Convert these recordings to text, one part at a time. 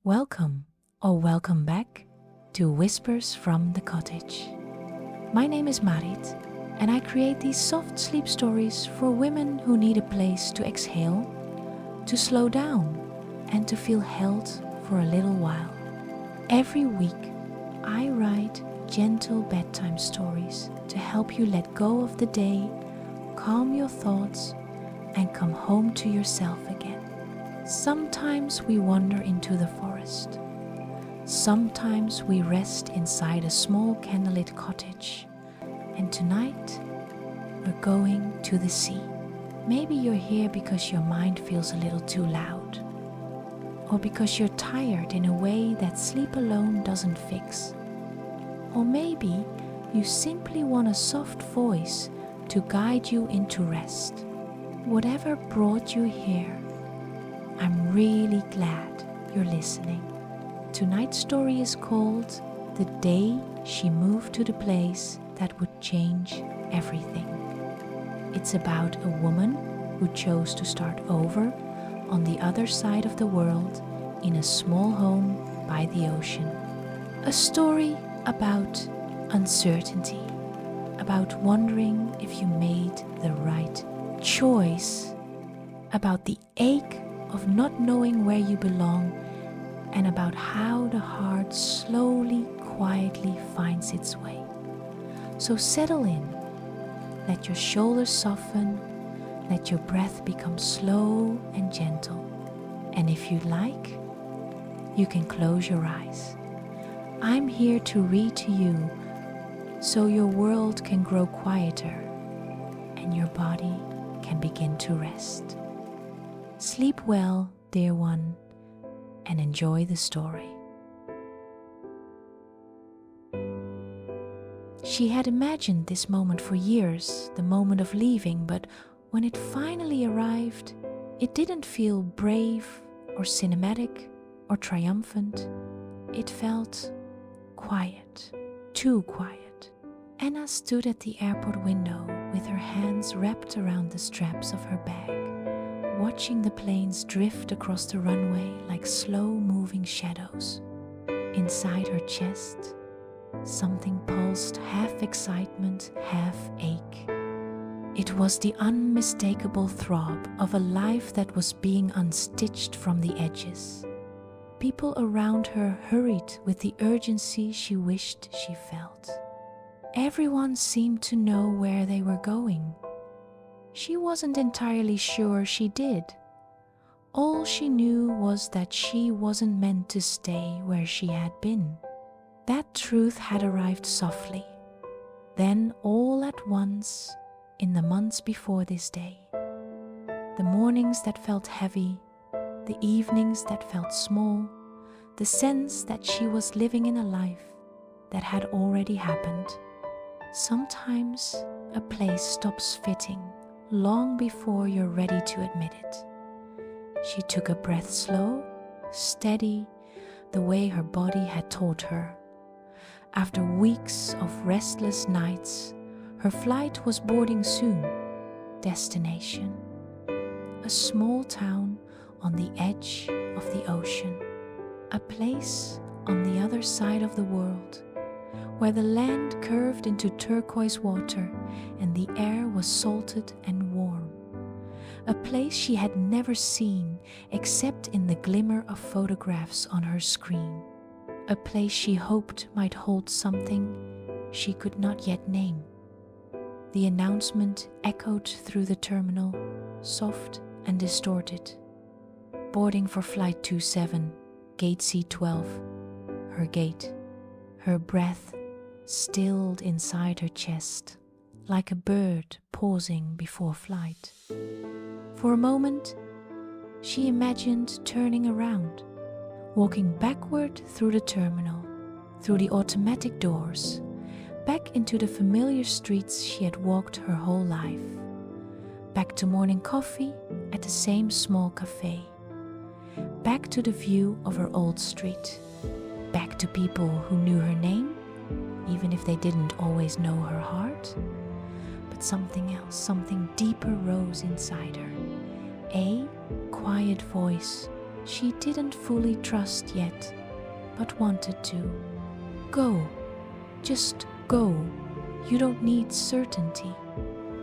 Welcome or welcome back to Whispers from the Cottage. My name is Marit and I create these soft sleep stories for women who need a place to exhale, to slow down and to feel held for a little while. Every week I write gentle bedtime stories to help you let go of the day, calm your thoughts and come home to yourself again. Sometimes we wander into the forest. Sometimes we rest inside a small candlelit cottage. And tonight, we're going to the sea. Maybe you're here because your mind feels a little too loud. Or because you're tired in a way that sleep alone doesn't fix. Or maybe you simply want a soft voice to guide you into rest. Whatever brought you here, I'm really glad you're listening. Tonight's story is called The Day She Moved to the Place That Would Change Everything. It's about a woman who chose to start over on the other side of the world in a small home by the ocean. A story about uncertainty, about wondering if you made the right choice, about the ache of not knowing where you belong, and about how the heart slowly, quietly finds its way. So settle in, let your shoulders soften, let your breath become slow and gentle. And if you'd like, you can close your eyes. I'm here to read to you so your world can grow quieter and your body can begin to rest. Sleep well, dear one, and enjoy the story. She had imagined this moment for years, the moment of leaving, but when it finally arrived, it didn't feel brave or cinematic or triumphant. It felt quiet, too quiet. Anna stood at the airport window with her hands wrapped around the straps of her bag, watching the planes drift across the runway like slow-moving shadows. Inside her chest, something pulsed, half excitement, half ache. It was the unmistakable throb of a life that was being unstitched from the edges. People around her hurried with the urgency she wished she felt. Everyone seemed to know where they were going. She wasn't entirely sure she did. All she knew was that she wasn't meant to stay where she had been. That truth had arrived softly. Then all at once, in the months before this day, the mornings that felt heavy, the evenings that felt small, the sense that she was living in a life that had already happened. Sometimes a place stops fitting long before you're ready to admit it. She took a breath slow, steady, the way her body had taught her. After weeks of restless nights, her flight was boarding soon. Destination: a small town on the edge of the ocean, a place on the other side of the world, where the land curved into turquoise water and the air was salted and warm. A place she had never seen except in the glimmer of photographs on her screen. A place she hoped might hold something she could not yet name. The announcement echoed through the terminal, soft and distorted. Boarding for flight 27, gate C12, her gate. Her breath stilled inside her chest, like a bird pausing before flight. For a moment, she imagined turning around, walking backward through the terminal, through the automatic doors, back into the familiar streets she had walked her whole life, back to morning coffee at the same small cafe, back to the view of her old street, back to people who knew her name, even if they didn't always know her heart. But something else, something deeper rose inside her. A quiet voice She didn't fully trust yet, but wanted to. Go, just go. You don't need certainty.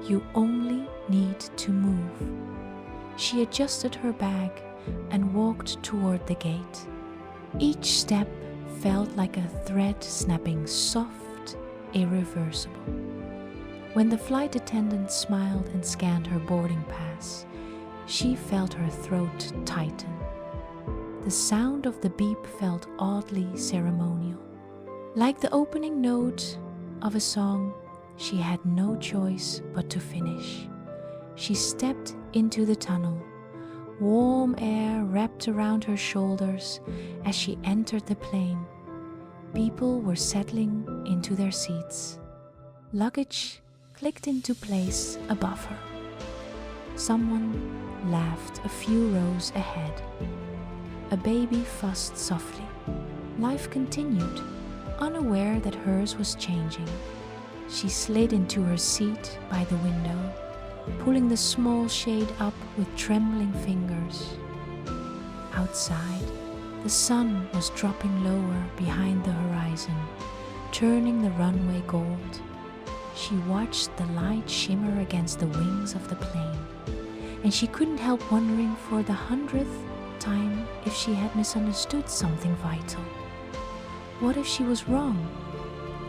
You only need to move. She adjusted her bag and walked toward the gate. Each step felt like a thread snapping soft, irreversible. When the flight attendant smiled and scanned her boarding pass, she felt her throat tighten. The sound of the beep felt oddly ceremonial. Like the opening note of a song, she had no choice but to finish. She stepped into the tunnel. Warm air wrapped around her shoulders as she entered the plane. People were settling into their seats. Luggage clicked into place above her. Someone laughed a few rows ahead. A baby fussed softly. Life continued, unaware that hers was changing. She slid into her seat by the window, pulling the small shade up with trembling fingers. Outside, the sun was dropping lower behind the horizon, turning the runway gold. She watched the light shimmer against the wings of the plane, and she couldn't help wondering for the 100th time if she had misunderstood something vital. What if she was wrong?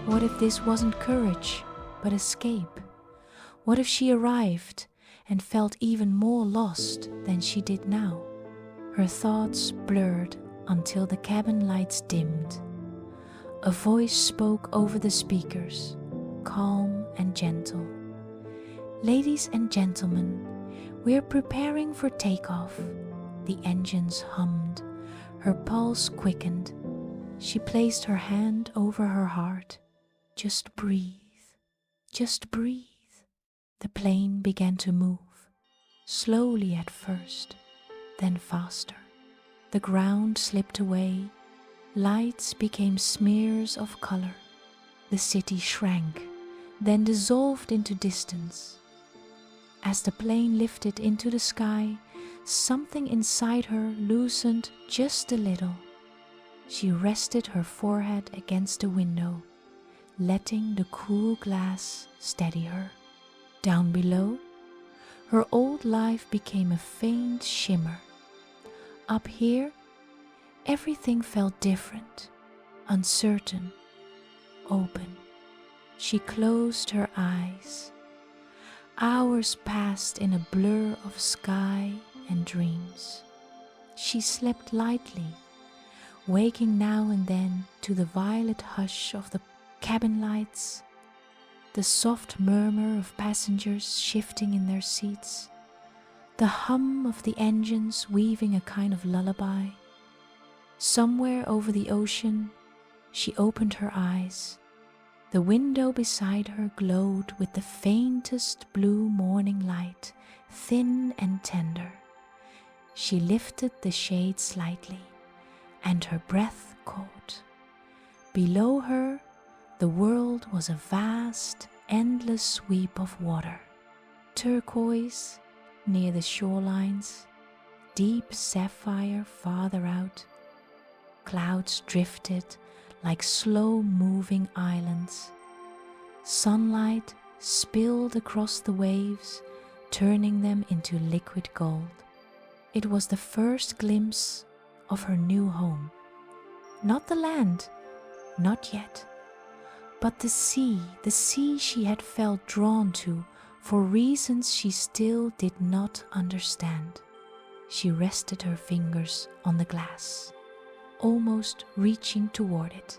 What if this wasn't courage, but escape? What if she arrived and felt even more lost than she did now? Her thoughts blurred until the cabin lights dimmed. A voice spoke over the speakers, calm and gentle. Ladies and gentlemen, we're preparing for takeoff. The engines hummed. Her pulse quickened. She placed her hand over her heart. Just breathe. Just breathe. The plane began to move, slowly at first, then faster. The ground slipped away. Lights became smears of color. The city shrank, then dissolved into distance. As the plane lifted into the sky, something inside her loosened just a little. She rested her forehead against the window, letting the cool glass steady her. Down below, her old life became a faint shimmer. Up here, everything felt different, uncertain, open. She closed her eyes. Hours passed in a blur of sky and dreams. She slept lightly, waking now and then to the violet hush of the cabin lights, the soft murmur of passengers shifting in their seats, the hum of the engines weaving a kind of lullaby. Somewhere over the ocean, she opened her eyes. The window beside her glowed with the faintest blue morning light, thin and tender. She lifted the shade slightly, and her breath caught. Below her, the world was a vast, endless sweep of water. Turquoise near the shorelines, deep sapphire farther out. Clouds drifted like slow-moving islands. Sunlight spilled across the waves, turning them into liquid gold. It was the first glimpse of her new home. Not the land, not yet, but the sea she had felt drawn to for reasons she still did not understand. She rested her fingers on the glass, almost reaching toward it.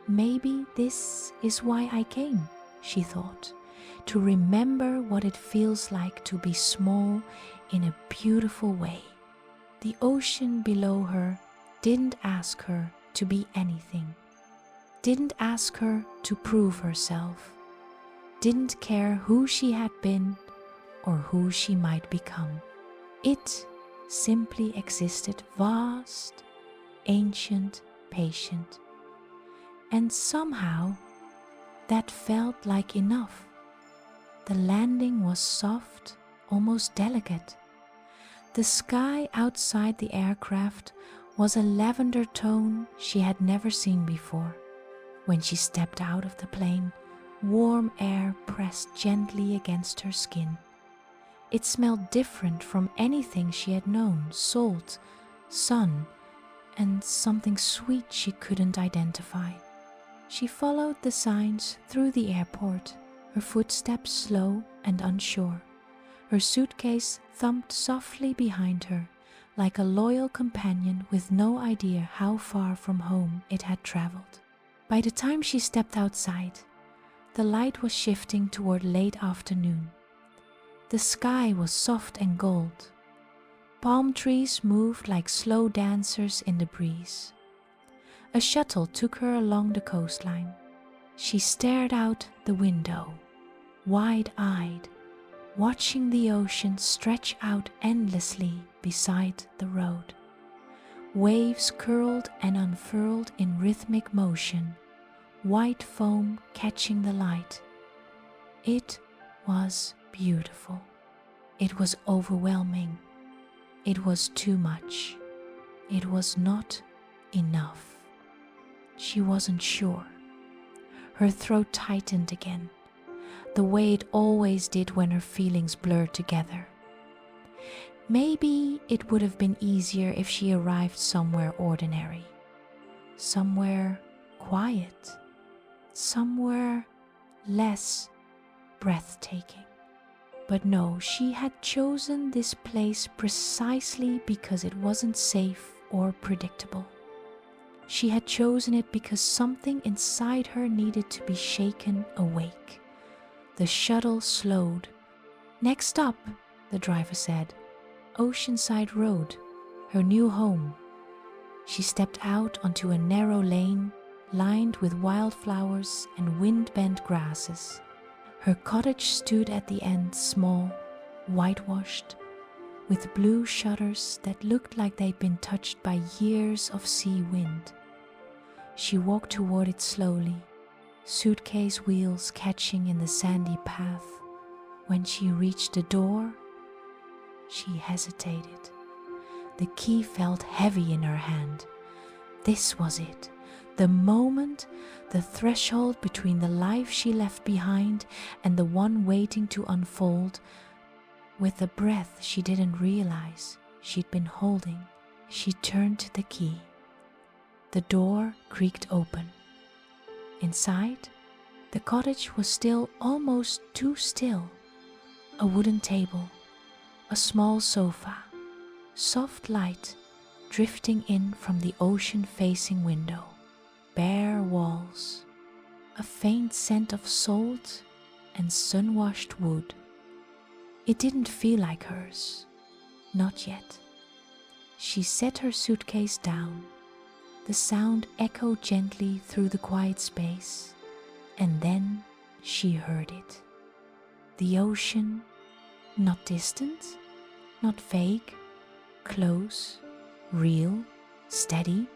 Maybe this is why I came, she thought, to remember what it feels like to be small in a beautiful way. The ocean below her didn't ask her to be anything, didn't ask her to prove herself, didn't care who she had been or who she might become. It simply existed, vast, ancient, patient. And somehow that felt like enough. The landing was soft, almost delicate. The sky outside the aircraft was a lavender tone she had never seen before. When she stepped out of the plane, warm air pressed gently against her skin. It smelled different from anything she had known: salt, sun, and something sweet she couldn't identify. She followed the signs through the airport, her footsteps slow and unsure. Her suitcase thumped softly behind her, like a loyal companion with no idea how far from home it had traveled. By the time she stepped outside, the light was shifting toward late afternoon. The sky was soft and gold. Palm trees moved like slow dancers in the breeze. A shuttle took her along the coastline. She stared out the window, wide-eyed, watching the ocean stretch out endlessly beside the road. Waves curled and unfurled in rhythmic motion, white foam catching the light. It was beautiful. It was overwhelming. It was too much. It was not enough. She wasn't sure. Her throat tightened again, the way it always did when her feelings blurred together. Maybe it would have been easier if she arrived somewhere ordinary, somewhere quiet, somewhere less breathtaking. But no, she had chosen this place precisely because it wasn't safe or predictable. She had chosen it because something inside her needed to be shaken awake. The shuttle slowed. "Next stop," the driver said. "Oceanside Road, her new home." She stepped out onto a narrow lane lined with wildflowers and wind-bent grasses. Her cottage stood at the end, small, whitewashed, with blue shutters that looked like they'd been touched by years of sea wind. She walked toward it slowly, suitcase wheels catching in the sandy path. When she reached the door, she hesitated. The key felt heavy in her hand. This was it. The moment, the threshold between the life she left behind and the one waiting to unfold. With a breath she didn't realize she'd been holding, she turned to the key. The door creaked open. Inside, the cottage was still almost too still. A wooden table, a small sofa, soft light drifting in from the ocean-facing window. Bare walls, a faint scent of salt and sun-washed wood. It didn't feel like hers, not yet. She set her suitcase down. The sound echoed gently through the quiet space, and then she heard it. The ocean, not distant, not vague, close, real, steady.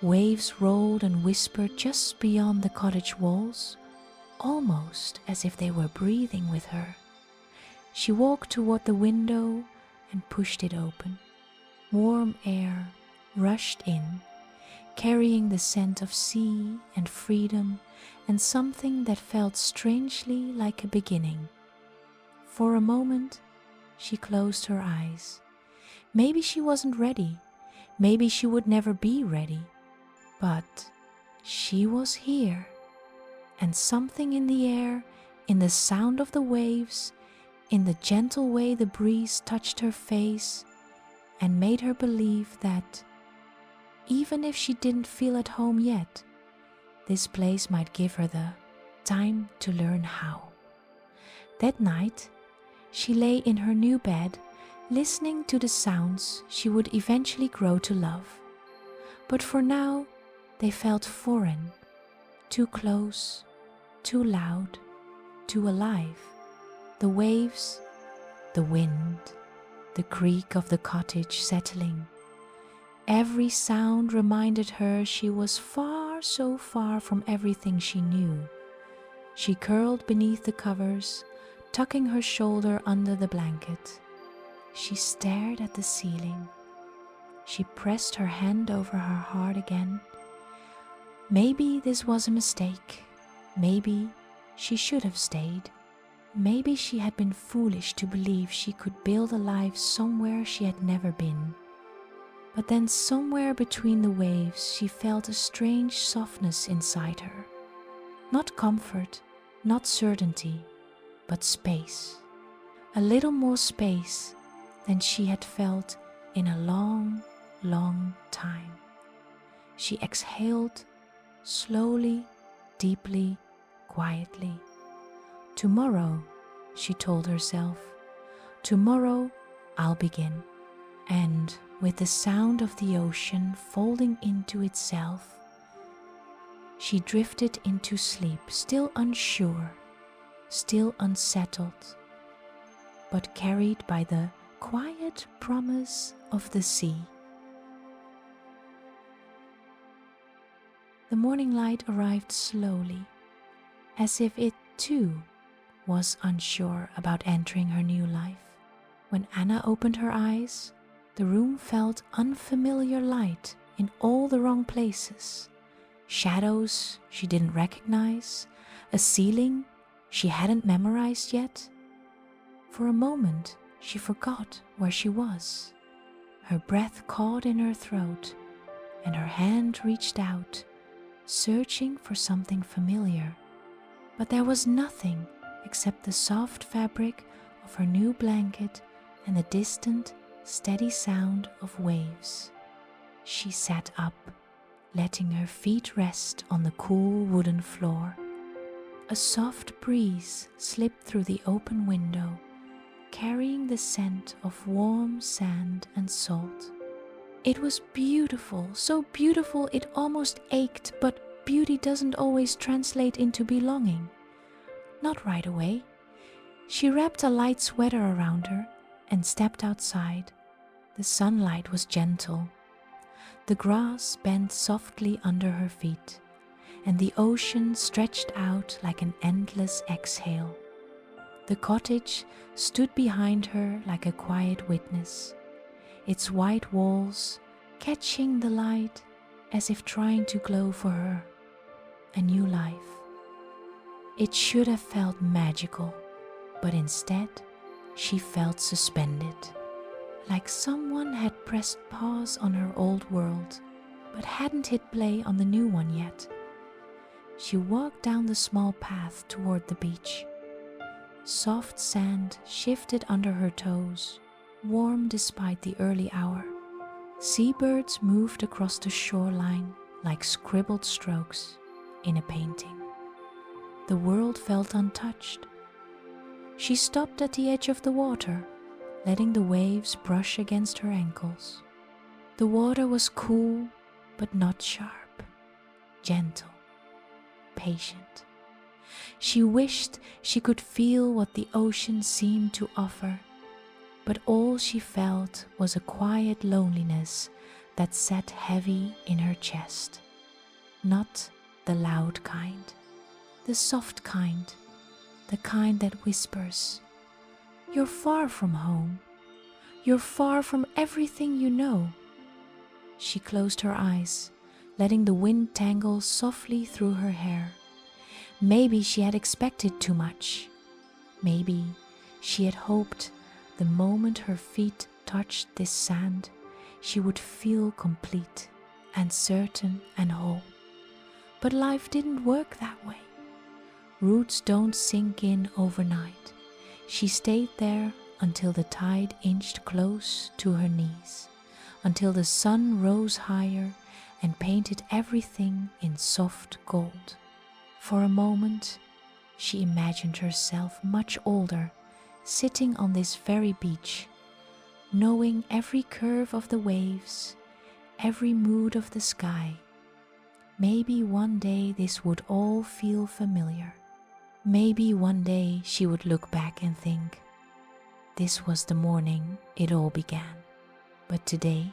Waves rolled and whispered just beyond the cottage walls, almost as if they were breathing with her. She walked toward the window and pushed it open. Warm air rushed in, carrying the scent of sea and freedom and something that felt strangely like a beginning. For a moment, she closed her eyes. Maybe she wasn't ready. Maybe she would never be ready. But she was here, and something in the air, in the sound of the waves, in the gentle way the breeze touched her face, and made her believe that, even if she didn't feel at home yet, this place might give her the time to learn how. That night, she lay in her new bed, listening to the sounds she would eventually grow to love. But for now, they felt foreign, too close, too loud, too alive. The waves, the wind, the creak of the cottage settling. Every sound reminded her she was far, so far from everything she knew. She curled beneath the covers, tucking her shoulder under the blanket. She stared at the ceiling. She pressed her hand over her heart again. Maybe this was a mistake. Maybe she should have stayed. Maybe she had been foolish to believe she could build a life somewhere she had never been. But then somewhere between the waves she felt a strange softness inside her. Not comfort, not certainty, but space. A little more space than she had felt in a long, long time. She exhaled slowly, deeply, quietly. Tomorrow, she told herself, tomorrow I'll begin. And with the sound of the ocean folding into itself, she drifted into sleep, still unsure, still unsettled, but carried by the quiet promise of the sea. The morning light arrived slowly, as if it too was unsure about entering her new life. When Anna opened her eyes, the room felt unfamiliar light in all the wrong places. Shadows she didn't recognize, a ceiling she hadn't memorized yet. For a moment, she forgot where she was. Her breath caught in her throat, and her hand reached out, searching for something familiar. But there was nothing except the soft fabric of her new blanket and the distant, steady sound of waves. She sat up, letting her feet rest on the cool wooden floor. A soft breeze slipped through the open window, carrying the scent of warm sand and salt. It was beautiful, so beautiful it almost ached, but beauty doesn't always translate into belonging. Not right away. She wrapped a light sweater around her and stepped outside. The sunlight was gentle. The grass bent softly under her feet, and the ocean stretched out like an endless exhale. The cottage stood behind her like a quiet witness, its white walls catching the light as if trying to glow for her. A new life. It should have felt magical, but instead she felt suspended, like someone had pressed pause on her old world, but hadn't hit play on the new one yet. She walked down the small path toward the beach. Soft sand shifted under her toes, warm despite the early hour. Seabirds moved across the shoreline like scribbled strokes in a painting. The world felt untouched. She stopped at the edge of the water, letting the waves brush against her ankles. The water was cool, but not sharp, gentle, patient. She wished she could feel what the ocean seemed to offer, but all she felt was a quiet loneliness that sat heavy in her chest. Not the loud kind, the soft kind, the kind that whispers, "You're far from home. You're far from everything you know." She closed her eyes, letting the wind tangle softly through her hair. Maybe she had expected too much. Maybe she had hoped the moment her feet touched this sand, she would feel complete and certain and whole. But life didn't work that way. Roots don't sink in overnight. She stayed there until the tide inched close to her knees, until the sun rose higher and painted everything in soft gold. For a moment, she imagined herself much older, sitting on this very beach, knowing every curve of the waves, every mood of the sky. Maybe one day this would all feel familiar. Maybe one day she would look back and think, this was the morning it all began. But today,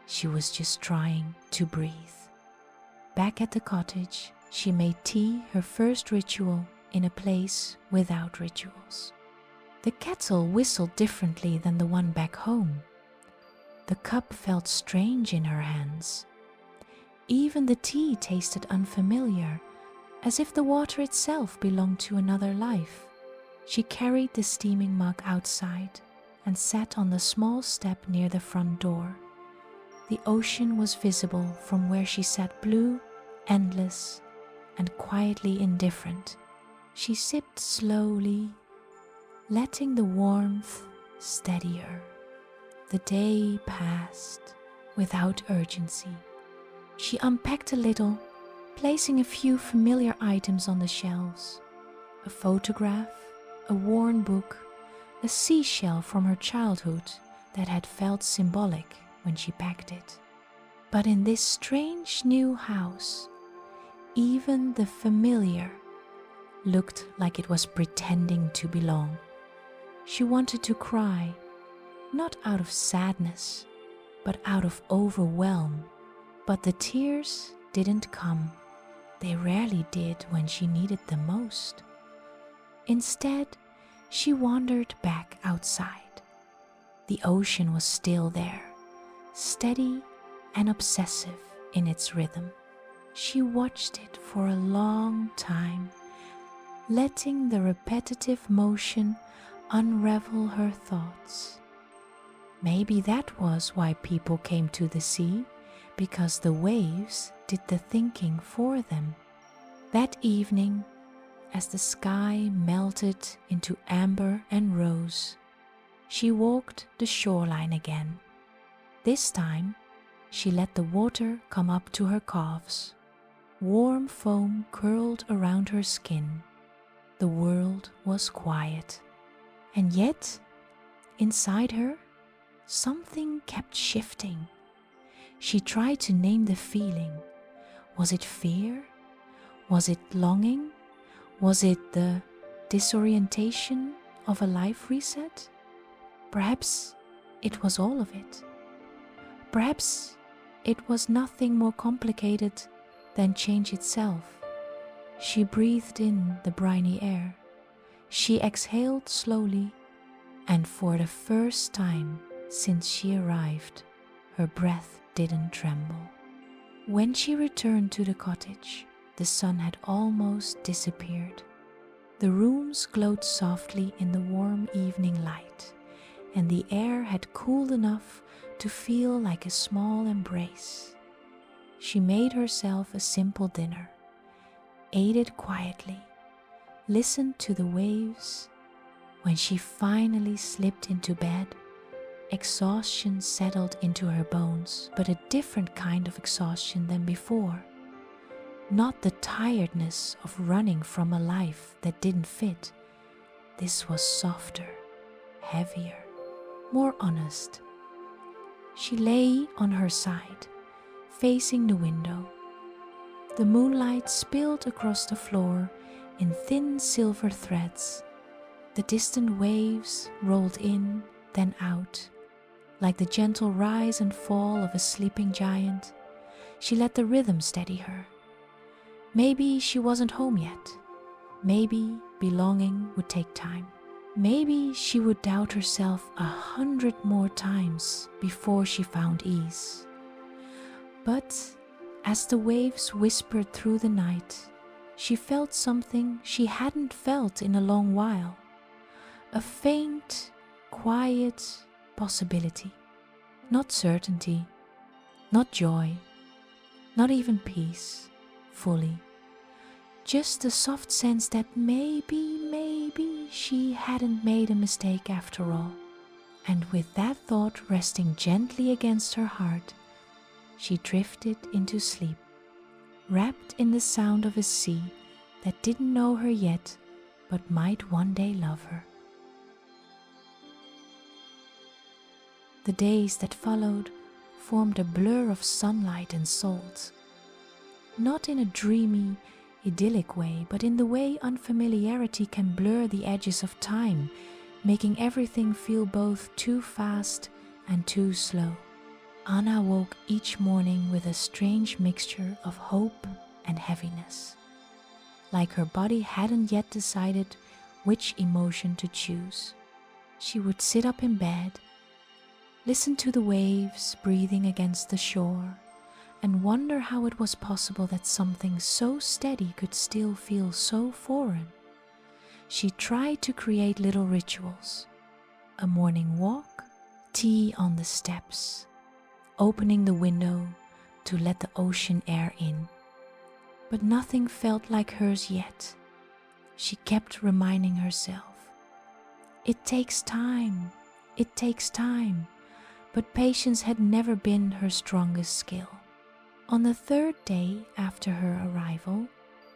she was just trying to breathe. Back at the cottage, she made tea her first ritual in a place without rituals. The kettle whistled differently than the one back home. The cup felt strange in her hands. Even the tea tasted unfamiliar, as if the water itself belonged to another life. She carried the steaming mug outside and sat on the small step near the front door. The ocean was visible from where she sat, blue, endless, and quietly indifferent. She sipped slowly, letting the warmth steady her. The day passed without urgency. She unpacked a little, placing a few familiar items on the shelves. A photograph, a worn book, a seashell from her childhood that had felt symbolic when she packed it. But in this strange new house, even the familiar looked like it was pretending to belong. She wanted to cry, not out of sadness, but out of overwhelm. But the tears didn't come. They rarely did when she needed them most. Instead, she wandered back outside. The ocean was still there, steady and obsessive in its rhythm. She watched it for a long time, letting the repetitive motion unravel her thoughts. Maybe that was why people came to the sea, because the waves did the thinking for them. That evening, as the sky melted into amber and rose, she walked the shoreline again. This time, she let the water come up to her calves. Warm foam curled around her skin. The world was quiet. And yet, inside her, something kept shifting. She tried to name the feeling. Was it fear? Was it longing? Was it the disorientation of a life reset? Perhaps it was all of it. Perhaps it was nothing more complicated than change itself. She breathed in the briny air. She exhaled slowly, and for the first time since she arrived, her breath didn't tremble. When she returned to the cottage, the sun had almost disappeared. The rooms glowed softly in the warm evening light, and the air had cooled enough to feel like a small embrace. She made herself a simple dinner, ate it quietly, listened to the waves. When she finally slipped into bed, exhaustion settled into her bones, but a different kind of exhaustion than before. Not the tiredness of running from a life that didn't fit. This was softer, heavier, more honest. She lay on her side, facing the window. The moonlight spilled across the floor in thin silver threads. The distant waves rolled in, then out. Like the gentle rise and fall of a sleeping giant, she let the rhythm steady her. Maybe she wasn't home yet. Maybe belonging would take time. Maybe she would doubt herself 100 more times before she found ease. But as the waves whispered through the night, she felt something she hadn't felt in a long while. A faint, quiet possibility. Not certainty, not joy, not even peace, fully. Just a soft sense that maybe she hadn't made a mistake after all. And with that thought resting gently against her heart, she drifted into sleep, wrapped in the sound of a sea that didn't know her yet, but might one day love her. The days that followed formed a blur of sunlight and salt. Not in a dreamy, idyllic way, but in the way unfamiliarity can blur the edges of time, making everything feel both too fast and too slow. Anna woke each morning with a strange mixture of hope and heaviness, like her body hadn't yet decided which emotion to choose. She would sit up in bed, listen to the waves breathing against the shore, and wonder how it was possible that something so steady could still feel so foreign. She tried to create little rituals: a morning walk, tea on the steps, opening the window to let the ocean air in. But nothing felt like hers yet. She kept reminding herself, it takes time, but patience had never been her strongest skill. On the third day after her arrival,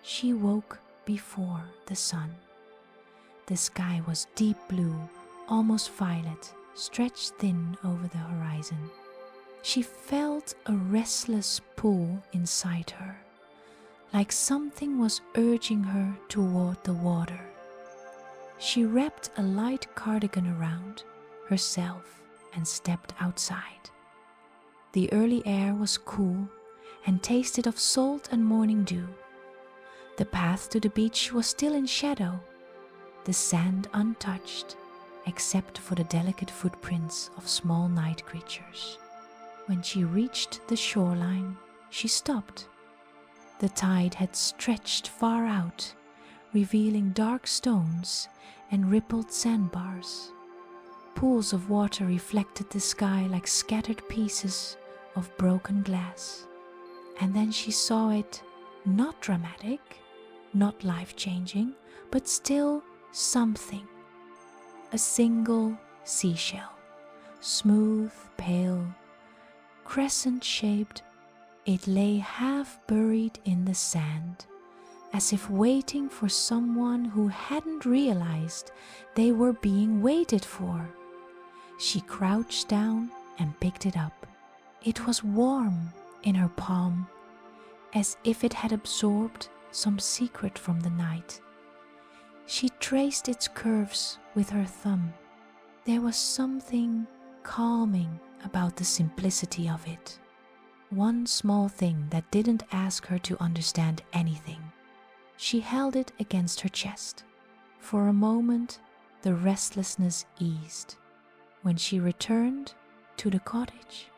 she woke before the sun. The sky was deep blue, almost violet, stretched thin over the horizon. She felt a restless pull inside her, like something was urging her toward the water. She wrapped a light cardigan around herself and stepped outside. The early air was cool and tasted of salt and morning dew. The path to the beach was still in shadow, the sand untouched, except for the delicate footprints of small night creatures. When she reached the shoreline, she stopped. The tide had stretched far out, revealing dark stones and rippled sandbars. Pools of water reflected the sky like scattered pieces of broken glass. And then she saw it, not dramatic, not life-changing, but still something. A single seashell, smooth, pale, crescent-shaped. It lay half buried in the sand, as if waiting for someone who hadn't realized they were being waited for. She crouched down and picked it up. It was warm in her palm, as if it had absorbed some secret from the night. She traced its curves with her thumb. There was something calming about the simplicity of it. One small thing that didn't ask her to understand anything. She held it against her chest. For a moment, the restlessness eased. When she returned to the cottage,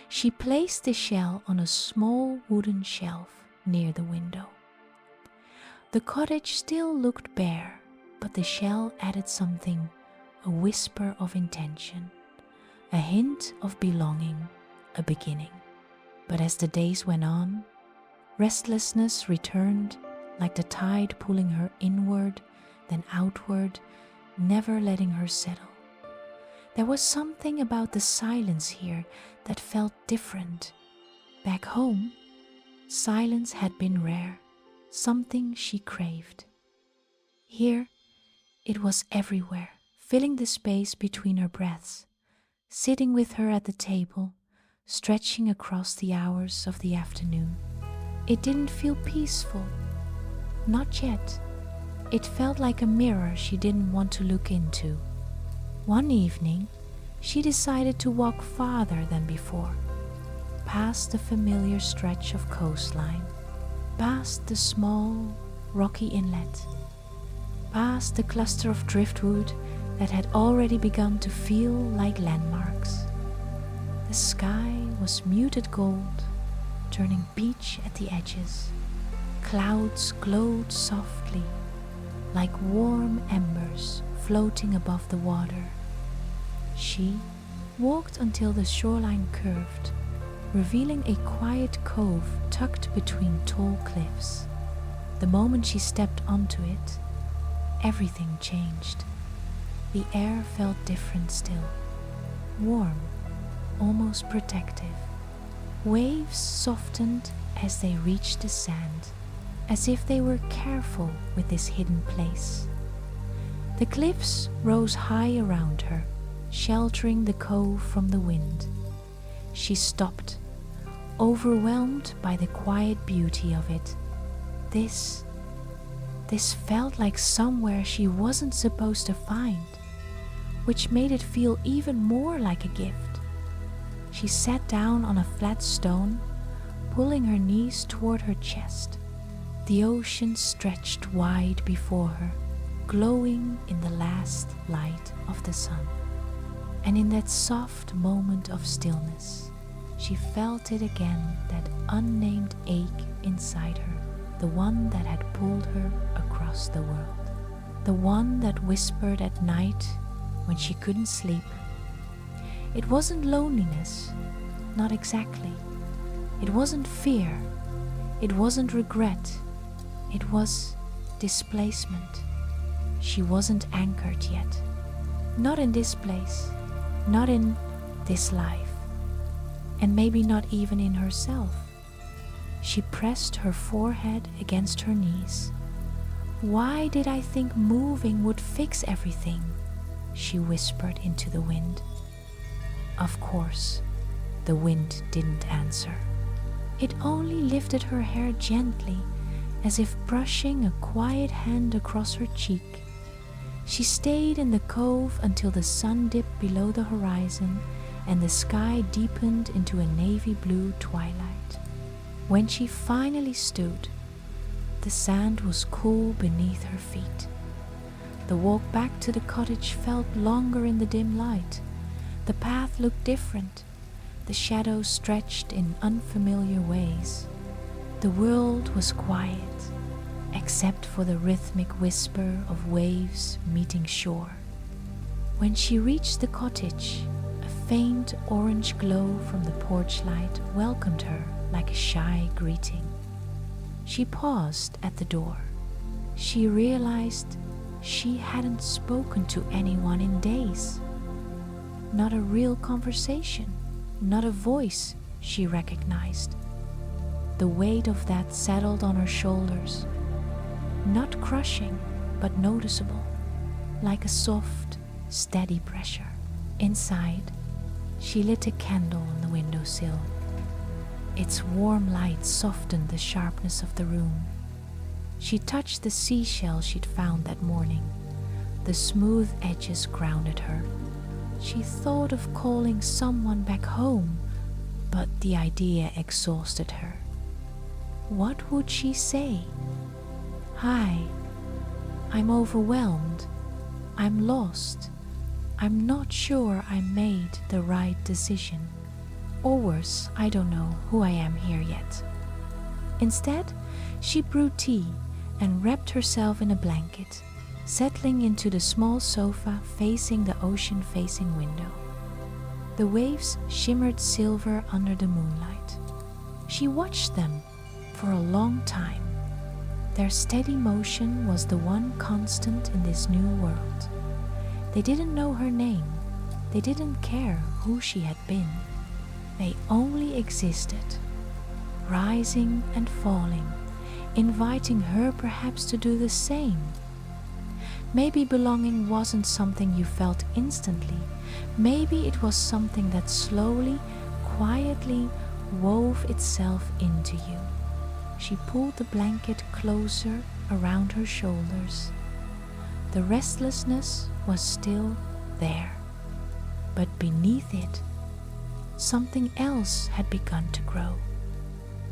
she placed the shell on a small wooden shelf near the window. The cottage still looked bare, but the shell added something, a whisper of intention, a hint of belonging, a beginning. But as the days went on, restlessness returned, like the tide pulling her inward, then outward, never letting her settle. There was something about the silence here that felt different. Back home, silence had been rare, something she craved. Here, it was everywhere, filling the space between her breaths, sitting with her at the table, stretching across the hours of the afternoon. It didn't feel peaceful. Not yet. It felt like a mirror she didn't want to look into. One evening, she decided to walk farther than before, past the familiar stretch of coastline, past the small, rocky inlet, past the cluster of driftwood that had already begun to feel like landmarks. The sky was muted gold, turning beach at the edges. Clouds glowed softly, like warm embers floating above the water. She walked until the shoreline curved, revealing a quiet cove tucked between tall cliffs. The moment she stepped onto it, everything changed. The air felt different still, warm, almost protective. Waves softened as they reached the sand, as if they were careful with this hidden place. The cliffs rose high around her, sheltering the cove from the wind. She stopped, overwhelmed by the quiet beauty of it. This felt like somewhere she wasn't supposed to find, which made it feel even more like a gift. She sat down on a flat stone, pulling her knees toward her chest. The ocean stretched wide before her, glowing in the last light of the sun. And in that soft moment of stillness, she felt it again, that unnamed ache inside her, the one that had pulled her across the world, the one that whispered at night when she couldn't sleep. It wasn't loneliness, not exactly. It wasn't fear. It wasn't regret. It was displacement. She wasn't anchored yet. Not in this place, not in this life, and maybe not even in herself. She pressed her forehead against her knees. "Why did I think moving would fix everything?" she whispered into the wind. Of course, the wind didn't answer. It only lifted her hair gently, as if brushing a quiet hand across her cheek. She stayed in the cove until the sun dipped below the horizon and the sky deepened into a navy blue twilight. When she finally stood, the sand was cool beneath her feet. The walk back to the cottage felt longer in the dim light. The path looked different. The shadows stretched in unfamiliar ways. The world was quiet, except for the rhythmic whisper of waves meeting shore. When she reached the cottage, a faint orange glow from the porch light welcomed her like a shy greeting. She paused at the door. She realized she hadn't spoken to anyone in days. Not a real conversation, not a voice she recognized. The weight of that settled on her shoulders, not crushing, but noticeable, like a soft, steady pressure. Inside, she lit a candle on the windowsill. Its warm light softened the sharpness of the room. She touched the seashell she'd found that morning. The smooth edges grounded her. She thought of calling someone back home, but the idea exhausted her. What would she say? "Hi, I'm overwhelmed. I'm lost. I'm not sure I made the right decision. Or worse, I don't know who I am here yet." Instead, she brewed tea and wrapped herself in a blanket, settling into the small sofa facing the ocean-facing window. The waves shimmered silver under the moonlight. She watched them for a long time. Their steady motion was the one constant in this new world. They didn't know her name. They didn't care who she had been. They only existed, rising and falling, inviting her perhaps to do the same. Maybe belonging wasn't something you felt instantly. Maybe it was something that slowly, quietly wove itself into you. She pulled the blanket closer around her shoulders. The restlessness was still there, but beneath it, something else had begun to grow.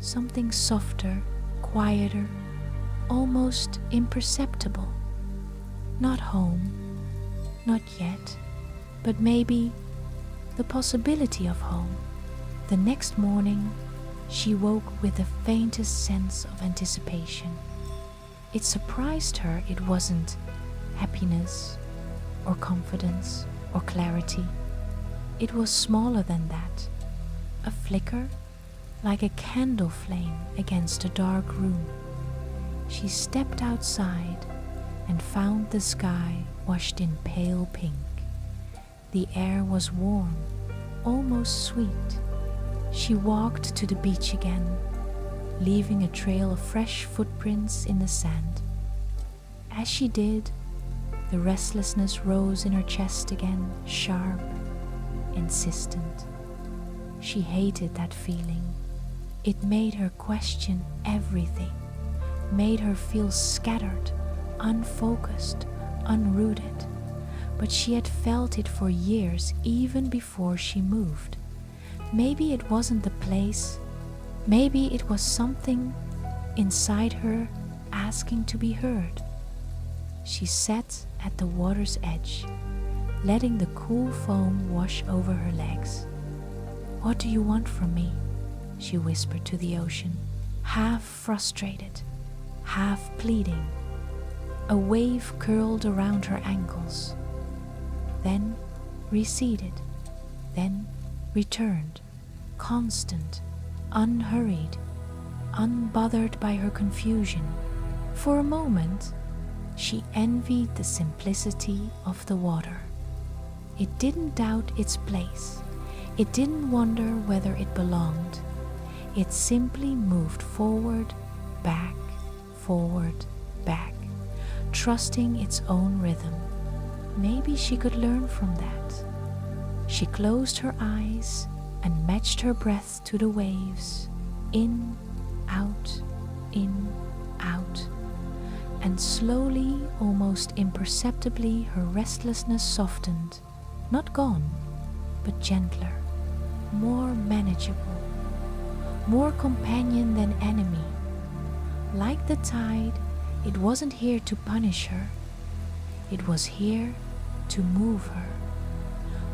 Something softer, quieter, almost imperceptible. Not home, not yet, but maybe the possibility of home. The next morning, she woke with the faintest sense of anticipation. It surprised her it wasn't happiness or confidence or clarity. It was smaller than that, a flicker like a candle flame against a dark room. She stepped outside and found the sky washed in pale pink. The air was warm, almost sweet. She walked to the beach again, leaving a trail of fresh footprints in the sand. As she did, the restlessness rose in her chest again, sharp, insistent. She hated that feeling. It made her question everything, made her feel scattered, unfocused, unrooted. But she had felt it for years, even before she moved. Maybe it wasn't the place, maybe it was something inside her asking to be heard. she sat at the water's edge, letting the cool foam wash over her legs. "What do you want from me?" she whispered to the ocean, half frustrated, half pleading. A wave curled around her ankles, then receded, then returned, constant, unhurried, unbothered by her confusion. For a moment, she envied the simplicity of the water. It didn't doubt its place. It didn't wonder whether it belonged. It simply moved forward, back, trusting its own rhythm. Maybe she could learn from that. She closed her eyes and matched her breath to the waves, in, out, and slowly, almost imperceptibly, her restlessness softened, not gone, but gentler, more manageable, more companion than enemy. Like the tide, it wasn't here to punish her. It was here to move her.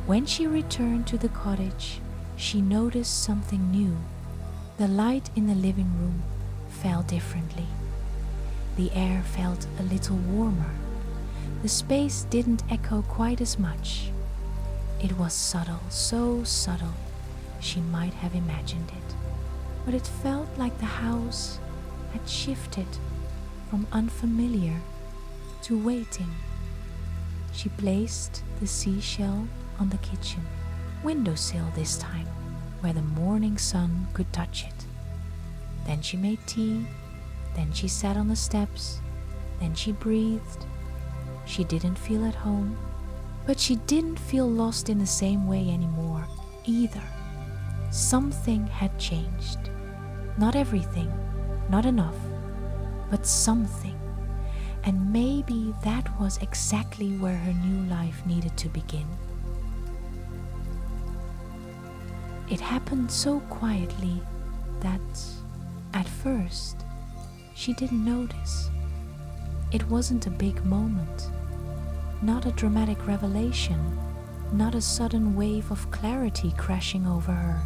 When she returned to the cottage, she noticed something new. The light in the living room fell differently. The air felt a little warmer. The space didn't echo quite as much. It was subtle, so subtle, she might have imagined it. But it felt like the house had shifted from unfamiliar to waiting. She placed the seashell on the kitchen windowsill this time, where the morning sun could touch it. Then she made tea, then she sat on the steps, then she breathed. She didn't feel at home, but she didn't feel lost in the same way anymore either. Something had changed. Not everything, not enough, but something. And maybe that was exactly where her new life needed to begin. It happened so quietly that, at first, she didn't notice. It wasn't a big moment, not a dramatic revelation, not a sudden wave of clarity crashing over her.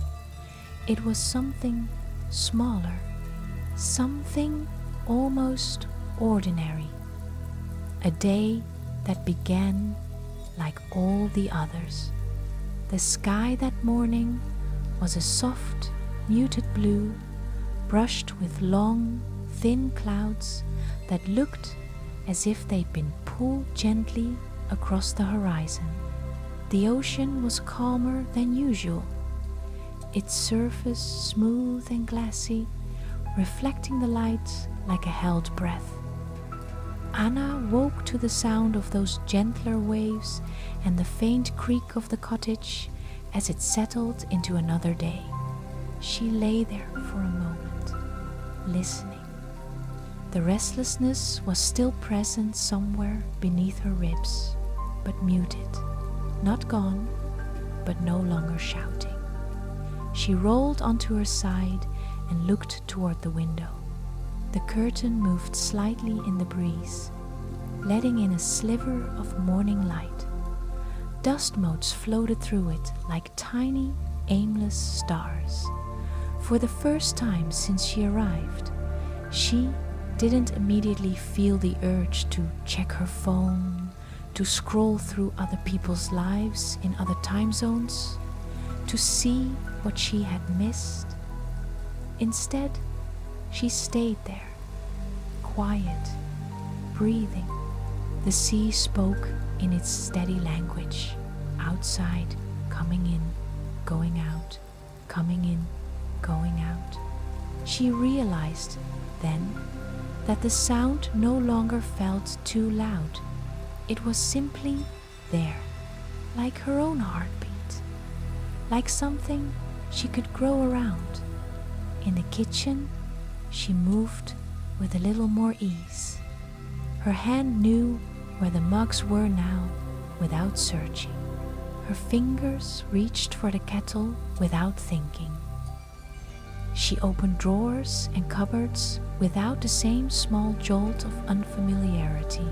It was something smaller, something almost ordinary. A day that began like all the others. The sky that morning was a soft, muted blue, brushed with long, thin clouds that looked as if they'd been pulled gently across the horizon. The ocean was calmer than usual, its surface smooth and glassy, reflecting the light like a held breath. Anna woke to the sound of those gentler waves and the faint creak of the cottage as it settled into another day. She lay there for a moment, listening. The restlessness was still present somewhere beneath her ribs, but muted, not gone, but no longer shouting. She rolled onto her side and looked toward the window. The curtain moved slightly in the breeze, letting in a sliver of morning light. Dust motes floated through it like tiny, aimless stars. For the first time since she arrived, she didn't immediately feel the urge to check her phone, to scroll through other people's lives in other time zones, to see what she had missed. Instead, she stayed there, quiet, breathing. The sea spoke in its steady language, outside, coming in, going out, coming in, going out. She realized then that the sound no longer felt too loud. It was simply there, like her own heartbeat, like something she could grow around. In the kitchen, she moved with a little more ease. Her hand knew where the mugs were now without searching. Her fingers reached for the kettle without thinking. She opened drawers and cupboards without the same small jolt of unfamiliarity.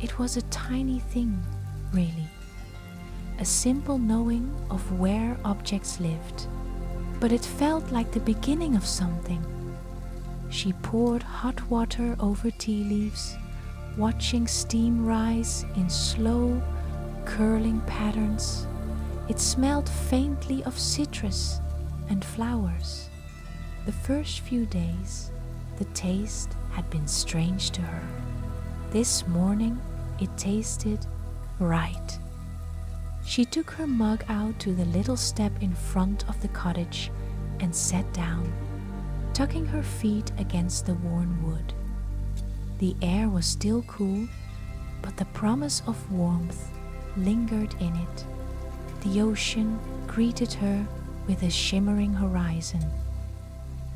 It was a tiny thing, really. A simple knowing of where objects lived. But it felt like the beginning of something. She poured hot water over tea leaves, watching steam rise in slow, curling patterns. It smelled faintly of citrus and flowers. The first few days, the taste had been strange to her. This morning, it tasted right. She took her mug out to the little step in front of the cottage and sat down, tucking her feet against the worn wood. The air was still cool, but the promise of warmth lingered in it. The ocean greeted her with a shimmering horizon.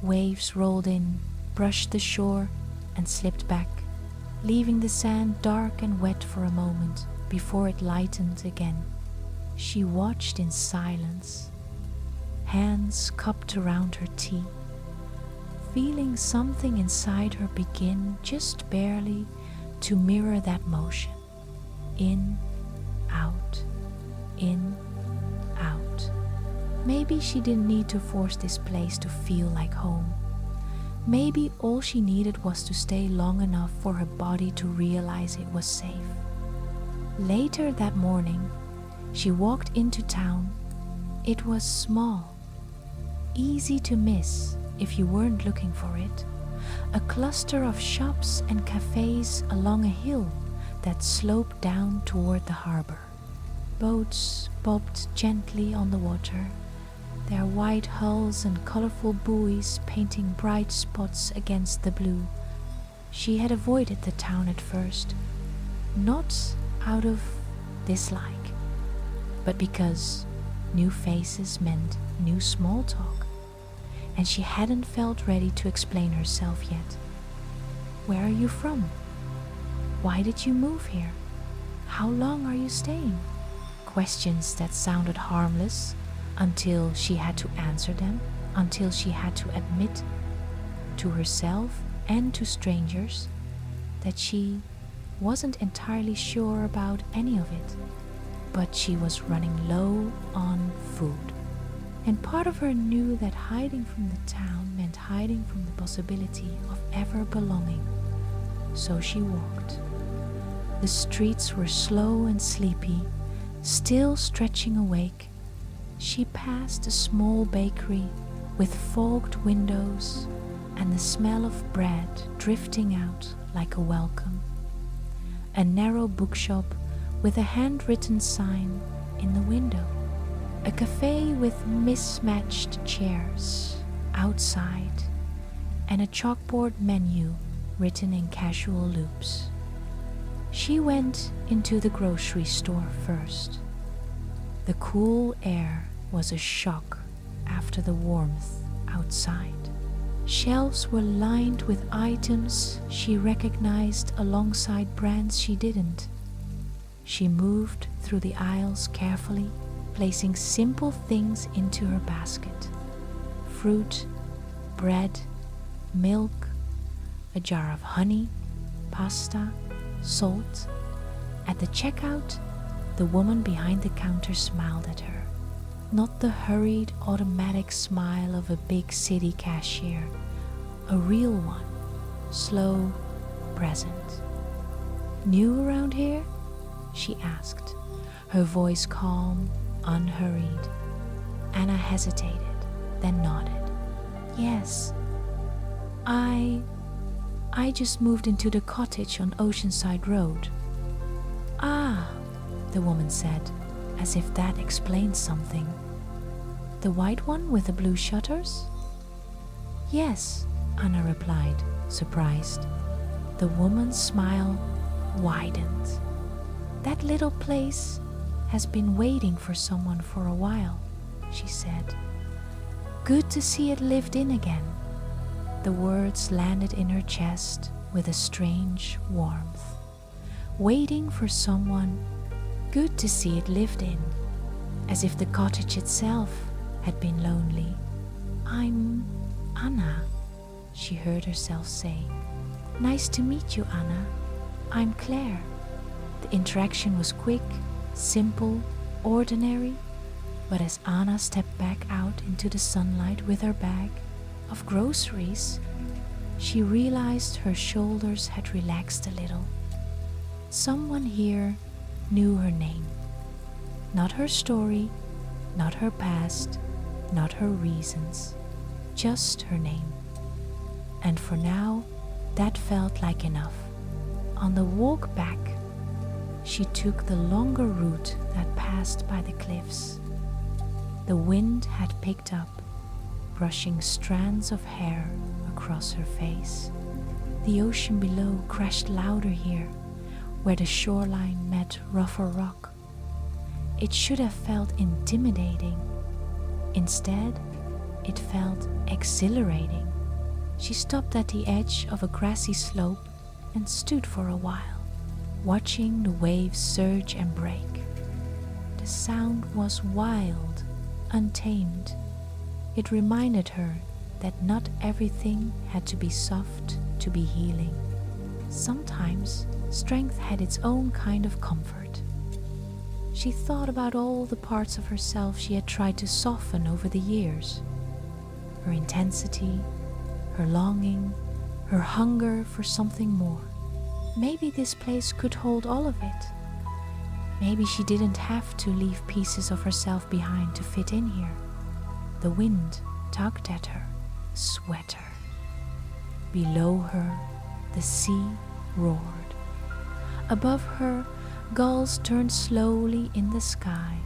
Waves rolled in, brushed the shore, and slipped back, leaving the sand dark and wet for a moment before it lightened again. She watched in silence, hands cupped around her tea, feeling something inside her begin just barely to mirror that motion. In, out, in, out. Maybe she didn't need to force this place to feel like home. Maybe all she needed was to stay long enough for her body to realize it was safe. Later that morning, she walked into town. It was small, easy to miss if you weren't looking for it. A cluster of shops and cafes along a hill that sloped down toward the harbor. Boats bobbed gently on the water, their white hulls and colorful buoys painting bright spots against the blue. She had avoided the town at first, not out of dislike, but because new faces meant new small talk, and she hadn't felt ready to explain herself yet. Where are you from? Why did you move here? How long are you staying? Questions that sounded harmless until she had to answer them, until she had to admit to herself and to strangers that she wasn't entirely sure about any of it. But she was running low on food. And part of her knew that hiding from the town meant hiding from the possibility of ever belonging. So she walked. The streets were slow and sleepy, still stretching awake. She passed a small bakery with fogged windows and the smell of bread drifting out like a welcome. A narrow bookshop with a handwritten sign in the window. A cafe with mismatched chairs outside and a chalkboard menu written in casual loops. She went into the grocery store first. The cool air was a shock after the warmth outside. Shelves were lined with items she recognized alongside brands she didn't. She moved through the aisles carefully, placing simple things into her basket. Fruit, bread, milk, a jar of honey, pasta, salt. At the checkout, the woman behind the counter smiled at her. Not the hurried, automatic smile of a big city cashier, a real one, slow, present. New around here? She asked, her voice calm, unhurried. Anna hesitated, then nodded. Yes, I just moved into the cottage on Oceanside Road. Ah, the woman said, as if that explained something. The white one with the blue shutters? Yes, Anna replied, surprised. The woman's smile widened. That little place has been waiting for someone for a while, she said. Good to see it lived in again. The words landed in her chest with a strange warmth. Waiting for someone, good to see it lived in, as if the cottage itself had been lonely. I'm Anna, she heard herself say. Nice to meet you, Anna. I'm Claire. The interaction was quick, simple, ordinary, but as Anna stepped back out into the sunlight with her bag of groceries, she realized her shoulders had relaxed a little. Someone here knew her name. Not her story, not her past, not her reasons, just her name. And for now, that felt like enough. On the walk back, she took the longer route that passed by the cliffs. The wind had picked up, brushing strands of hair across her face. The ocean below crashed louder here, where the shoreline met rougher rock. It should have felt intimidating. Instead, it felt exhilarating. She stopped at the edge of a grassy slope and stood for a while, watching the waves surge and break. The sound was wild, untamed. It reminded her that not everything had to be soft to be healing. Sometimes strength had its own kind of comfort. She thought about all the parts of herself she had tried to soften over the years. Her intensity, her longing, her hunger for something more. Maybe this place could hold all of it. Maybe she didn't have to leave pieces of herself behind to fit in here. The wind tugged at her, sweat her. Below her, the sea roared. Above her, gulls turned slowly in the sky.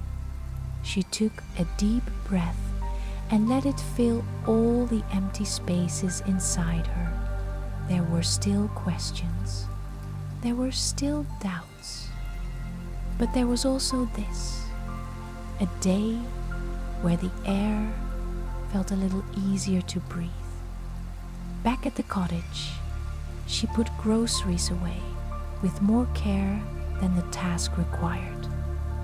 She took a deep breath and let it fill all the empty spaces inside her. There were still questions. There were still doubts. But there was also this, a day where the air felt a little easier to breathe. Back at the cottage, she put groceries away with more care than the task required.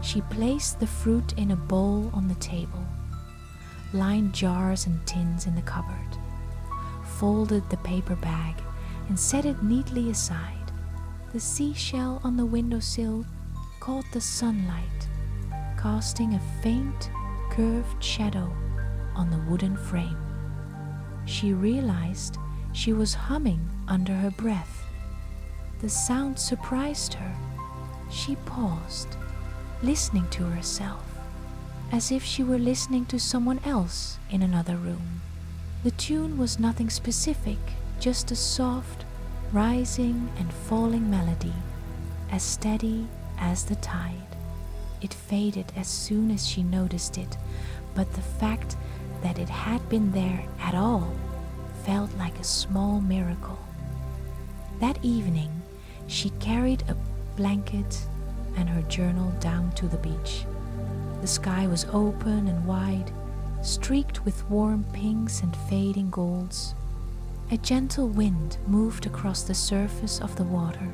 She placed the fruit in a bowl on the table, lined jars and tins in the cupboard, folded the paper bag and set it neatly aside. The seashell on the windowsill caught the sunlight, casting a faint, curved shadow on the wooden frame. She realized she was humming under her breath. The sound surprised her. She paused, listening to herself, as if she were listening to someone else in another room. The tune was nothing specific, just a soft, rising and falling melody, as steady as the tide. It faded as soon as she noticed it, but the fact that it had been there at all felt like a small miracle. That evening, she carried a blanket and her journal down to the beach. The sky was open and wide, streaked with warm pinks and fading golds. A gentle wind moved across the surface of the water,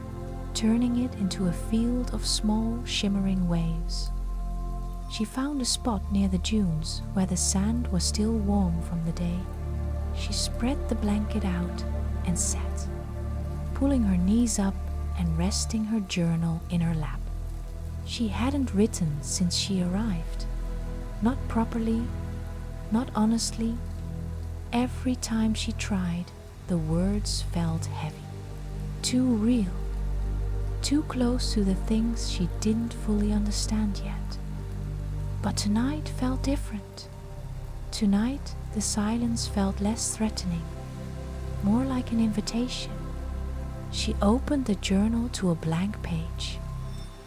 turning it into a field of small, shimmering waves. She found a spot near the dunes where the sand was still warm from the day. She spread the blanket out and sat, pulling her knees up and resting her journal in her lap. She hadn't written since she arrived. Not properly, not honestly. Every time she tried, the words felt heavy, too real, too close to the things she didn't fully understand yet. But tonight felt different. Tonight, the silence felt less threatening, more like an invitation. She opened the journal to a blank page.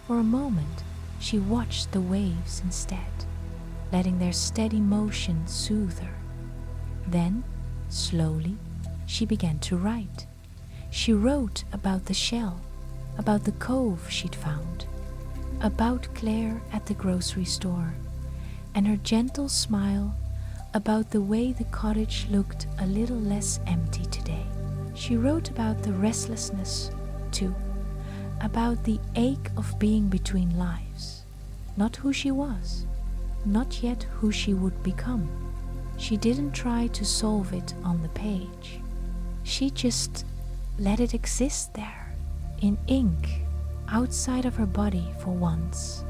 For a moment, she watched the waves instead, letting their steady motion soothe her. Then, slowly, she began to write. She wrote about the shell, about the cove she'd found, about Claire at the grocery store, and her gentle smile about the way the cottage looked a little less empty today. She wrote about the restlessness, too, about the ache of being between lives, not who she was, not yet who she would become. She didn't try to solve it on the page. She just let it exist there, in ink, outside of her body for once.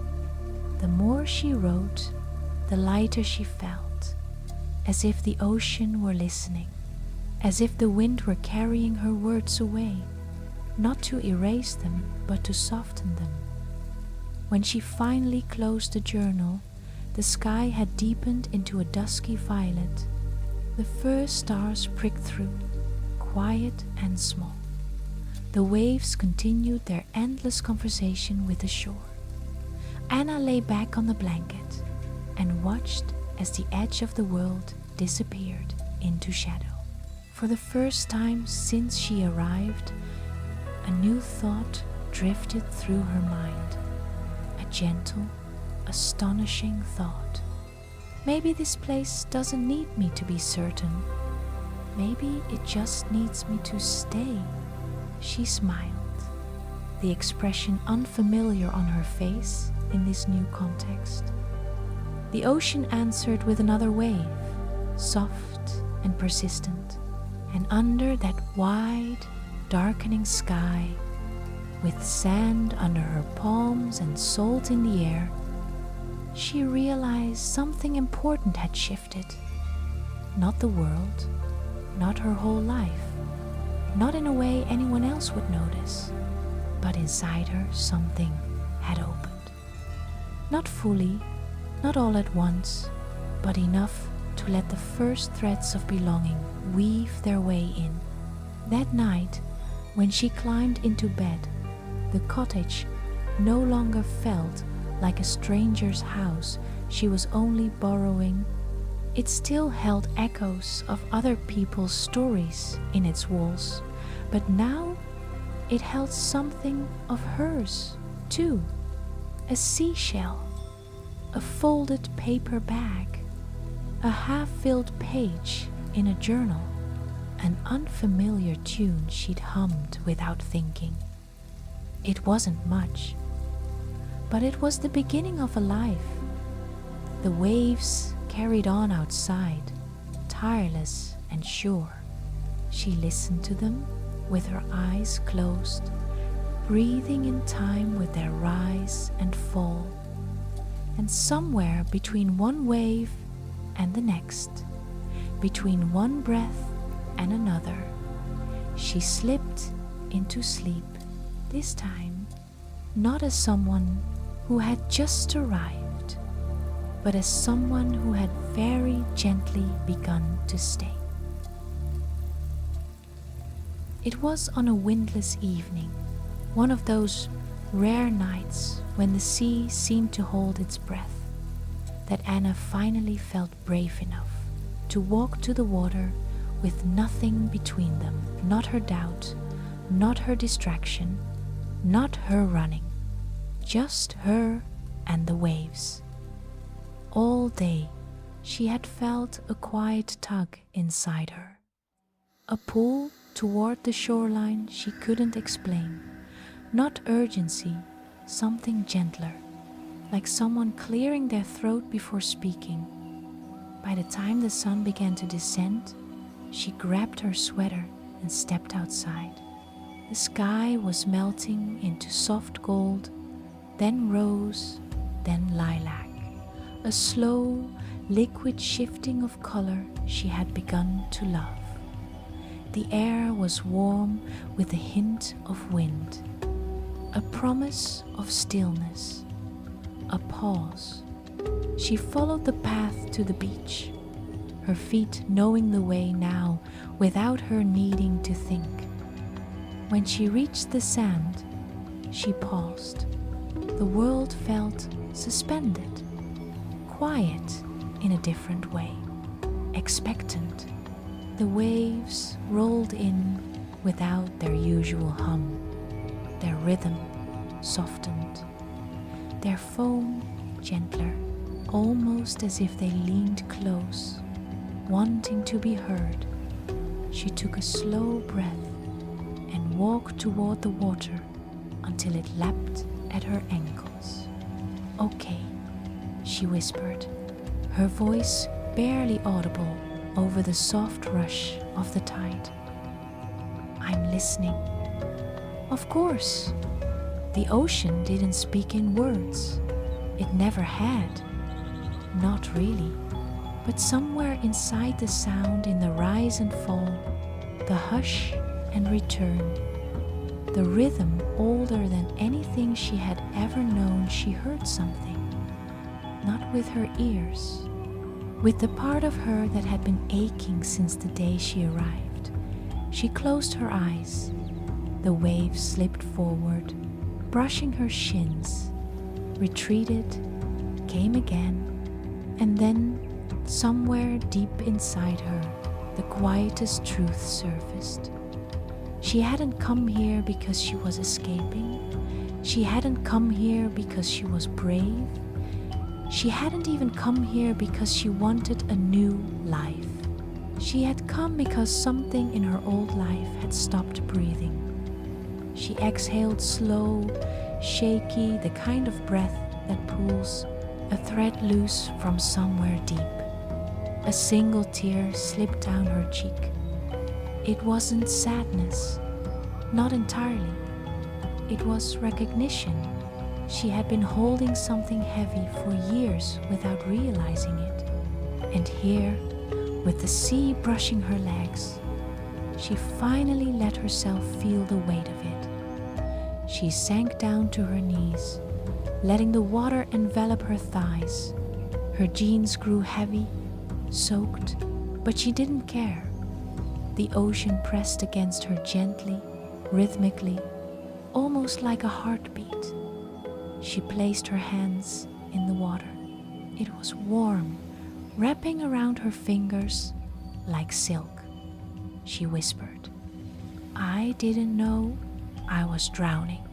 The more she wrote, the lighter she felt, as if the ocean were listening, as if the wind were carrying her words away, not to erase them, but to soften them. When she finally closed the journal, the sky had deepened into a dusky violet. The first stars pricked through, quiet and small. The waves continued their endless conversation with the shore. Anna lay back on the blanket and watched as the edge of the world disappeared into shadow. For the first time since she arrived, a new thought drifted through her mind. A gentle, astonishing thought. Maybe this place doesn't need me to be certain. Maybe it just needs me to stay. She smiled, the expression unfamiliar on her face in this new context. The ocean answered with another wave, soft and persistent, and under that wide, darkening sky, with sand under her palms and salt in the air, she realized something important had shifted. Not the world, not her whole life, not in a way anyone else would notice, but inside her something had opened. Not fully, not all at once, but enough to let the first threads of belonging weave their way in. That night, when she climbed into bed, the cottage no longer felt like a stranger's house she was only borrowing. It still held echoes of other people's stories in its walls, but now it held something of hers too. A seashell, a folded paper bag, a half-filled page in a journal, an unfamiliar tune she'd hummed without thinking. It wasn't much, but it was the beginning of a life. The waves carried on outside, tireless and sure. She listened to them with her eyes closed, breathing in time with their rise and fall. And somewhere between one wave and the next, between one breath and another, she slipped into sleep, this time not as someone who had just arrived, but as someone who had very gently begun to stay. It was on a windless evening, one of those rare nights when the sea seemed to hold its breath, that Anna finally felt brave enough to walk to the water with nothing between them, not her doubt, not her distraction, not her running, just her and the waves. All day she had felt a quiet tug inside her, a pull toward the shoreline she couldn't explain, not urgency, something gentler, like someone clearing their throat before speaking. By the time the sun began to descend, she grabbed her sweater and stepped outside. The sky was melting into soft gold, then rose, then lilac, a slow, liquid shifting of color she had begun to love. The air was warm with a hint of wind, a promise of stillness, a pause. She followed the path to the beach, her feet knowing the way now without her needing to think. When she reached the sand, she paused. The world felt suspended, quiet in a different way, expectant. The waves rolled in without their usual hum. Their rhythm softened, their foam gentler, almost as if they leaned close, wanting to be heard. She took a slow breath and walked toward the water until it lapped at her ankles. "Okay," she whispered, her voice barely audible over the soft rush of the tide. "I'm listening." "Of course." The ocean didn't speak in words. It never had. Not really. But somewhere inside the sound, in the rise and fall, the hush and return, the rhythm older than anything she had ever known, she heard something. Not with her ears, with the part of her that had been aching since the day she arrived. She closed her eyes. The waves slipped forward, brushing her shins, retreated, came again, and then, somewhere deep inside her, the quietest truth surfaced. She hadn't come here because she was escaping. She hadn't come here because she was brave. She hadn't even come here because she wanted a new life. She had come because something in her old life had stopped breathing. She exhaled slow, shaky, the kind of breath that pulls a thread loose from somewhere deep. A single tear slipped down her cheek. It wasn't sadness, not entirely. It was recognition. She had been holding something heavy for years without realizing it. And here, with the sea brushing her legs, she finally let herself feel the weight of it. She sank down to her knees, letting the water envelop her thighs. Her jeans grew heavy, soaked, but she didn't care. The ocean pressed against her gently, rhythmically, almost like a heartbeat. She placed her hands in the water. It was warm, wrapping around her fingers like silk. She whispered, "I didn't know I was drowning."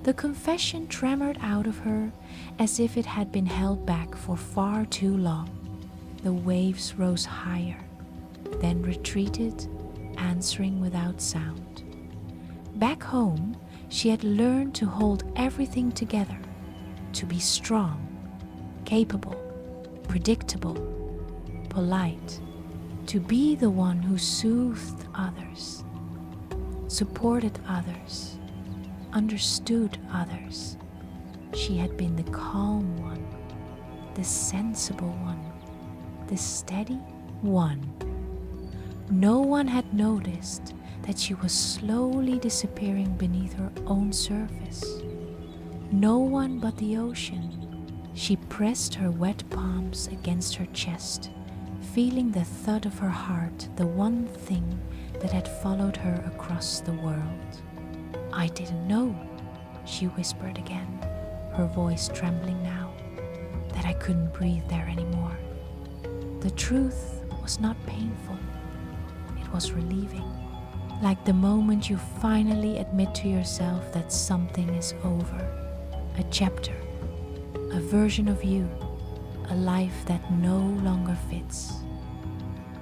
The confession tremored out of her as if it had been held back for far too long. The waves rose higher, then retreated, answering without sound. Back home, she had learned to hold everything together, to be strong, capable, predictable, polite, to be the one who soothed others, supported others, understood others. She had been the calm one, the sensible one, the steady one. No one had noticed that she was slowly disappearing beneath her own surface. No one but the ocean. She pressed her wet palms against her chest, feeling the thud of her heart, the one thing that had followed her across the world. "I didn't know," she whispered again, her voice trembling now, "that I couldn't breathe there anymore." The truth was not painful. It was relieving. Like the moment you finally admit to yourself that something is over. A chapter, a version of you, a life that no longer fits.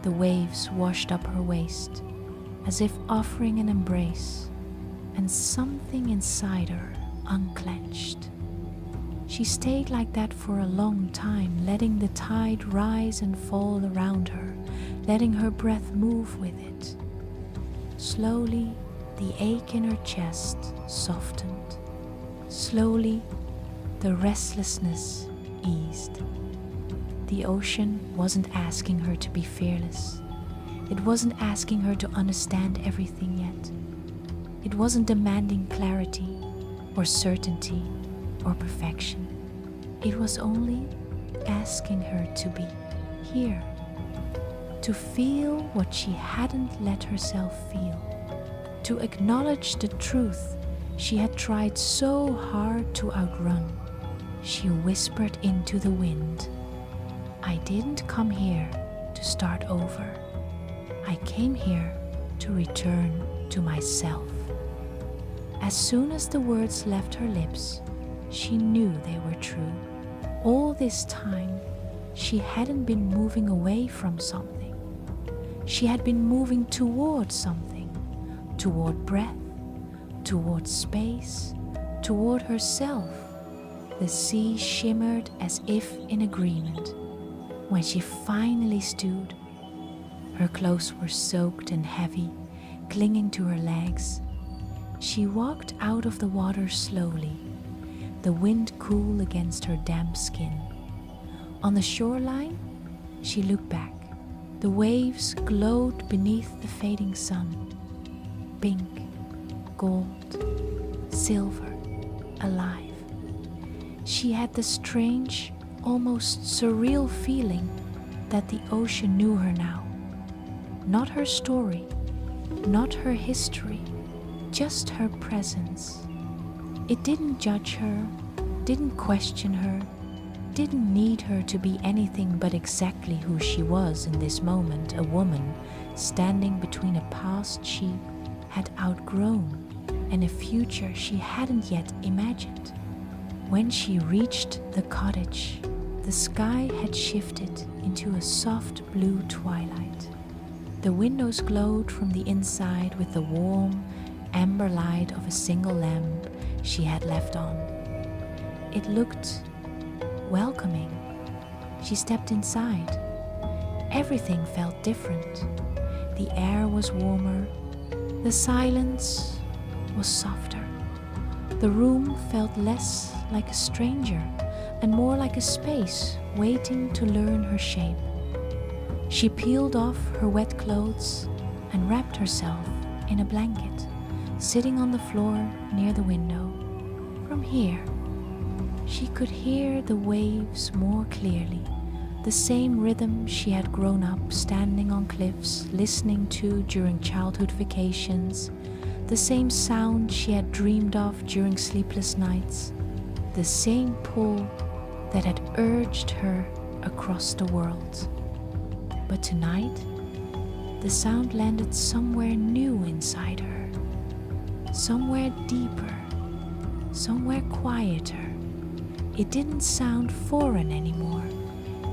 The waves washed up her waist, as if offering an embrace, and something inside her unclenched. She stayed like that for a long time, letting the tide rise and fall around her, letting her breath move with it. Slowly, the ache in her chest softened. Slowly, the restlessness eased. The ocean wasn't asking her to be fearless. It wasn't asking her to understand everything yet. It wasn't demanding clarity or certainty or perfection. It was only asking her to be here, to feel what she hadn't let herself feel, to acknowledge the truth she had tried so hard to outrun. She whispered into the wind, "I didn't come here to start over. I came here to return to myself." As soon as the words left her lips, she knew they were true. All this time, she hadn't been moving away from something. She had been moving toward something, toward breath, toward space, toward herself. The sea shimmered as if in agreement. When she finally stood, her clothes were soaked and heavy, clinging to her legs. She walked out of the water slowly, the wind cool against her damp skin. On the shoreline, she looked back. The waves glowed beneath the fading sun. Pink, gold, silver, alive. She had the strange, almost surreal feeling that the ocean knew her now. Not her story, not her history, just her presence. It didn't judge her, didn't question her, didn't need her to be anything but exactly who she was in this moment, a woman standing between a past she had outgrown and a future she hadn't yet imagined. When she reached the cottage, the sky had shifted into a soft blue twilight. The windows glowed from the inside with the warm, amber light of a single lamp she had left on. It looked welcoming. She stepped inside. Everything felt different. The air was warmer. The silence was softer. The room felt less like a stranger and more like a space waiting to learn her shape. She peeled off her wet clothes and wrapped herself in a blanket, sitting on the floor near the window. From here, she could hear the waves more clearly, the same rhythm she had grown up standing on cliffs, listening to during childhood vacations, the same sound she had dreamed of during sleepless nights, the same pull that had urged her across the world. But tonight, the sound landed somewhere new inside her, somewhere deeper, somewhere quieter. It didn't sound foreign anymore.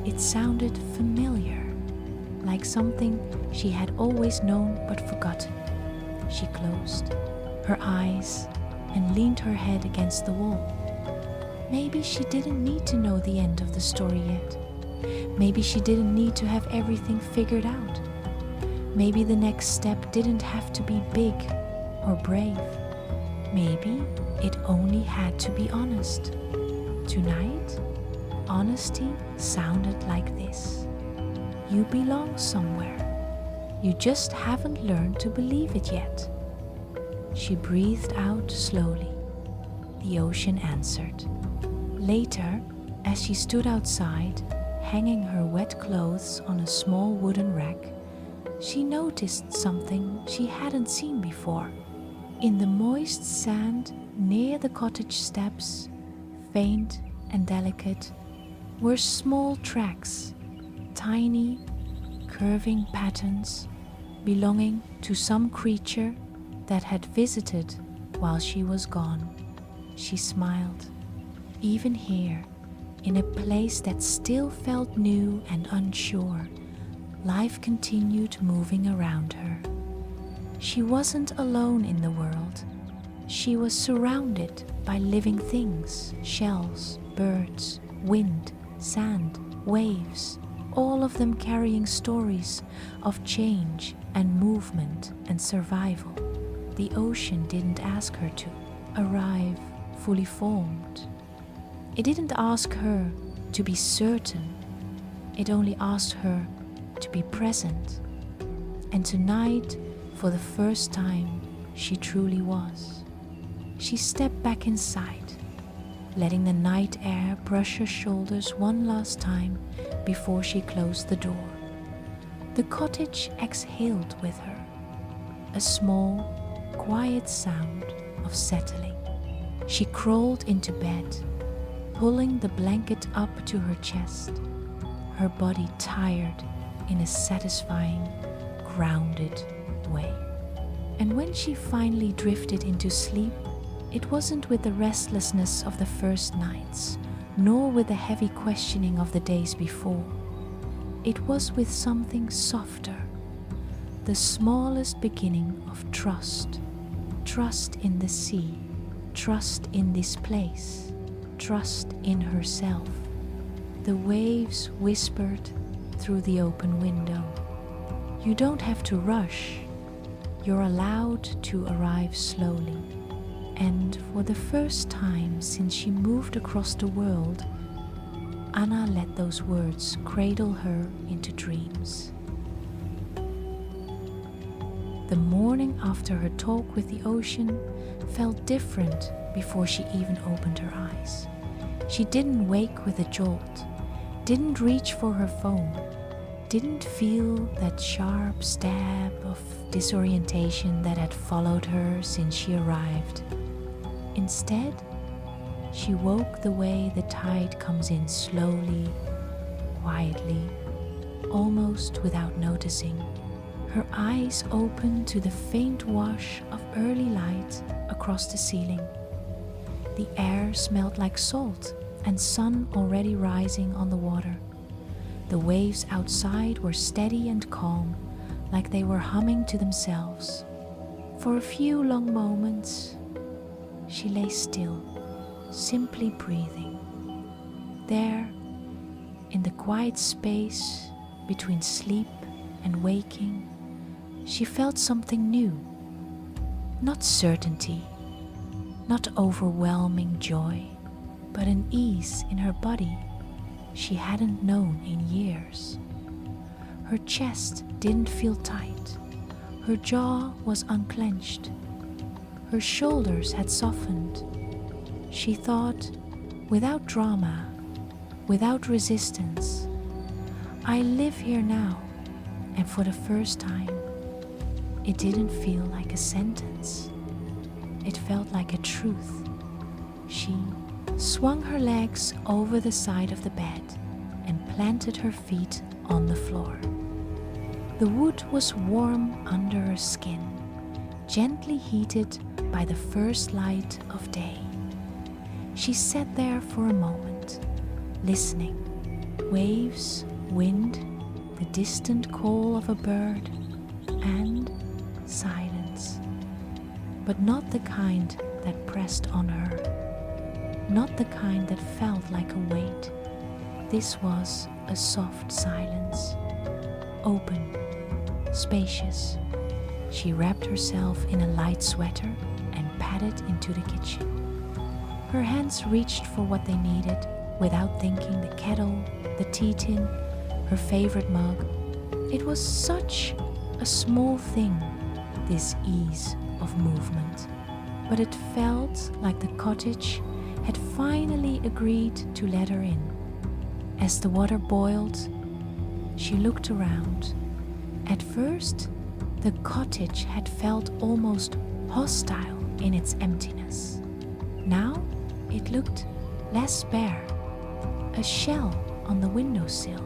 It sounded familiar, like something she had always known but forgotten. She closed her eyes and leaned her head against the wall. Maybe she didn't need to know the end of the story yet. Maybe she didn't need to have everything figured out. Maybe the next step didn't have to be big or brave. Maybe it only had to be honest. Tonight, honesty sounded like this. You belong somewhere. You just haven't learned to believe it yet. She breathed out slowly. The ocean answered. Later, as she stood outside, hanging her wet clothes on a small wooden rack, she noticed something she hadn't seen before. In the moist sand near the cottage steps, faint and delicate, were small tracks, tiny, curving patterns belonging to some creature that had visited while she was gone. She smiled. Even here, in a place that still felt new and unsure, life continued moving around her. She wasn't alone in the world. She was surrounded by living things, shells, birds, wind, sand, waves, all of them carrying stories of change and movement and survival. The ocean didn't ask her to arrive fully formed. It didn't ask her to be certain. It only asked her to be present. And tonight, for the first time, she truly was. She stepped back inside, letting the night air brush her shoulders one last time before she closed the door. The cottage exhaled with her, a small, quiet sound of settling. She crawled into bed, pulling the blanket up to her chest, her body tired in a satisfying, grounded way. And when she finally drifted into sleep, it wasn't with the restlessness of the first nights, nor with the heavy questioning of the days before. It was with something softer, the smallest beginning of trust. Trust in the sea, trust in this place, trust in herself. The waves whispered through the open window. You don't have to rush. you're allowed to arrive slowly. And for the first time since she moved across the world, Anna let those words cradle her into dreams. The morning after her talk with the ocean felt different before she even opened her eyes. She didn't wake with a jolt, didn't reach for her phone, didn't feel that sharp stab of disorientation that had followed her since she arrived. Instead, she woke the way the tide comes in slowly, quietly, almost without noticing. Her eyes opened to the faint wash of early light across the ceiling. The air smelled like salt and sun already rising on the water. The waves outside were steady and calm, like they were humming to themselves. For a few long moments, she lay still, simply breathing. There, in the quiet space between sleep and waking, she felt something new. Not certainty, not overwhelming joy, but an ease in her body she hadn't known in years. Her chest didn't feel tight. Her jaw was unclenched. Her shoulders had softened. She thought, without drama, without resistance, I live here now, and for the first time, it didn't feel like a sentence. It felt like a truth. She swung her legs over the side of the bed and planted her feet on the floor. The wood was warm under her skin, gently heated by the first light of day. She sat there for a moment, listening. Waves, wind, the distant call of a bird, and silence. But not the kind that pressed on her, not the kind that felt like a weight. This was a soft silence, open, spacious. She wrapped herself in a light sweater and padded into the kitchen. Her hands reached for what they needed without thinking: the kettle, the tea tin, her favorite mug. It was such a small thing, this ease of movement, but it felt like the cottage had finally agreed to let her in. As the water boiled, she looked around. At first, the cottage had felt almost hostile in its emptiness. Now it looked less bare. A shell on the windowsill,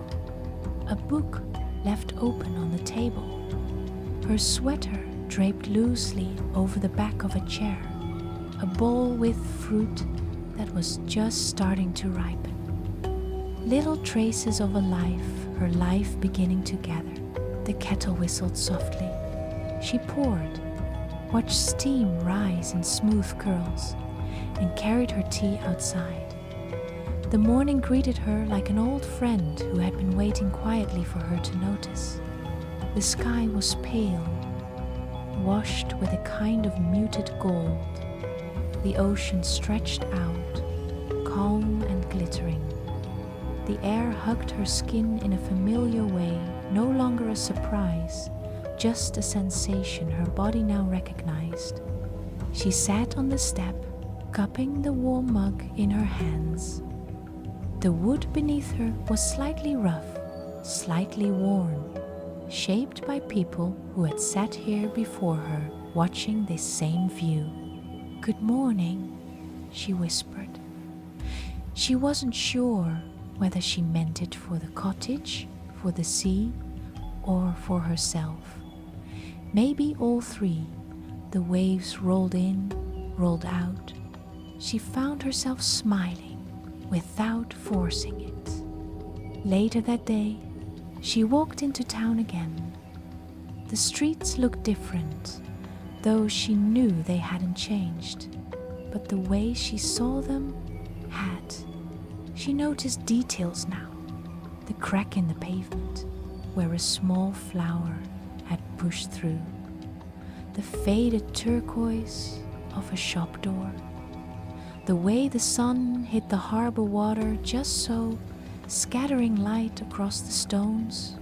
a book left open on the table, her sweater draped loosely over the back of a chair, a bowl with fruit that was just starting to ripen. Little traces of a life, her life beginning to gather. The kettle whistled softly. She poured, watched steam rise in smooth curls, and carried her tea outside. The morning greeted her like an old friend who had been waiting quietly for her to notice. The sky was pale, washed with a kind of muted gold. The ocean stretched out, calm and glittering. The air hugged her skin in a familiar way, no longer a surprise, just a sensation her body now recognized. She sat on the step, cupping the warm mug in her hands. The wood beneath her was slightly rough, slightly worn, shaped by people who had sat here before her, watching this same view. "Good morning," she whispered. She wasn't sure whether she meant it for the cottage, for the sea, or for herself. Maybe all three. The waves rolled in, rolled out. She found herself smiling without forcing it. Later that day, she walked into town again. The streets looked different, though she knew they hadn't changed. But the way she saw them had. She noticed details now. The crack in the pavement, where a small flower had pushed through. the faded turquoise of a shop door, the way the sun hit the harbor water just so, scattering light across the stones.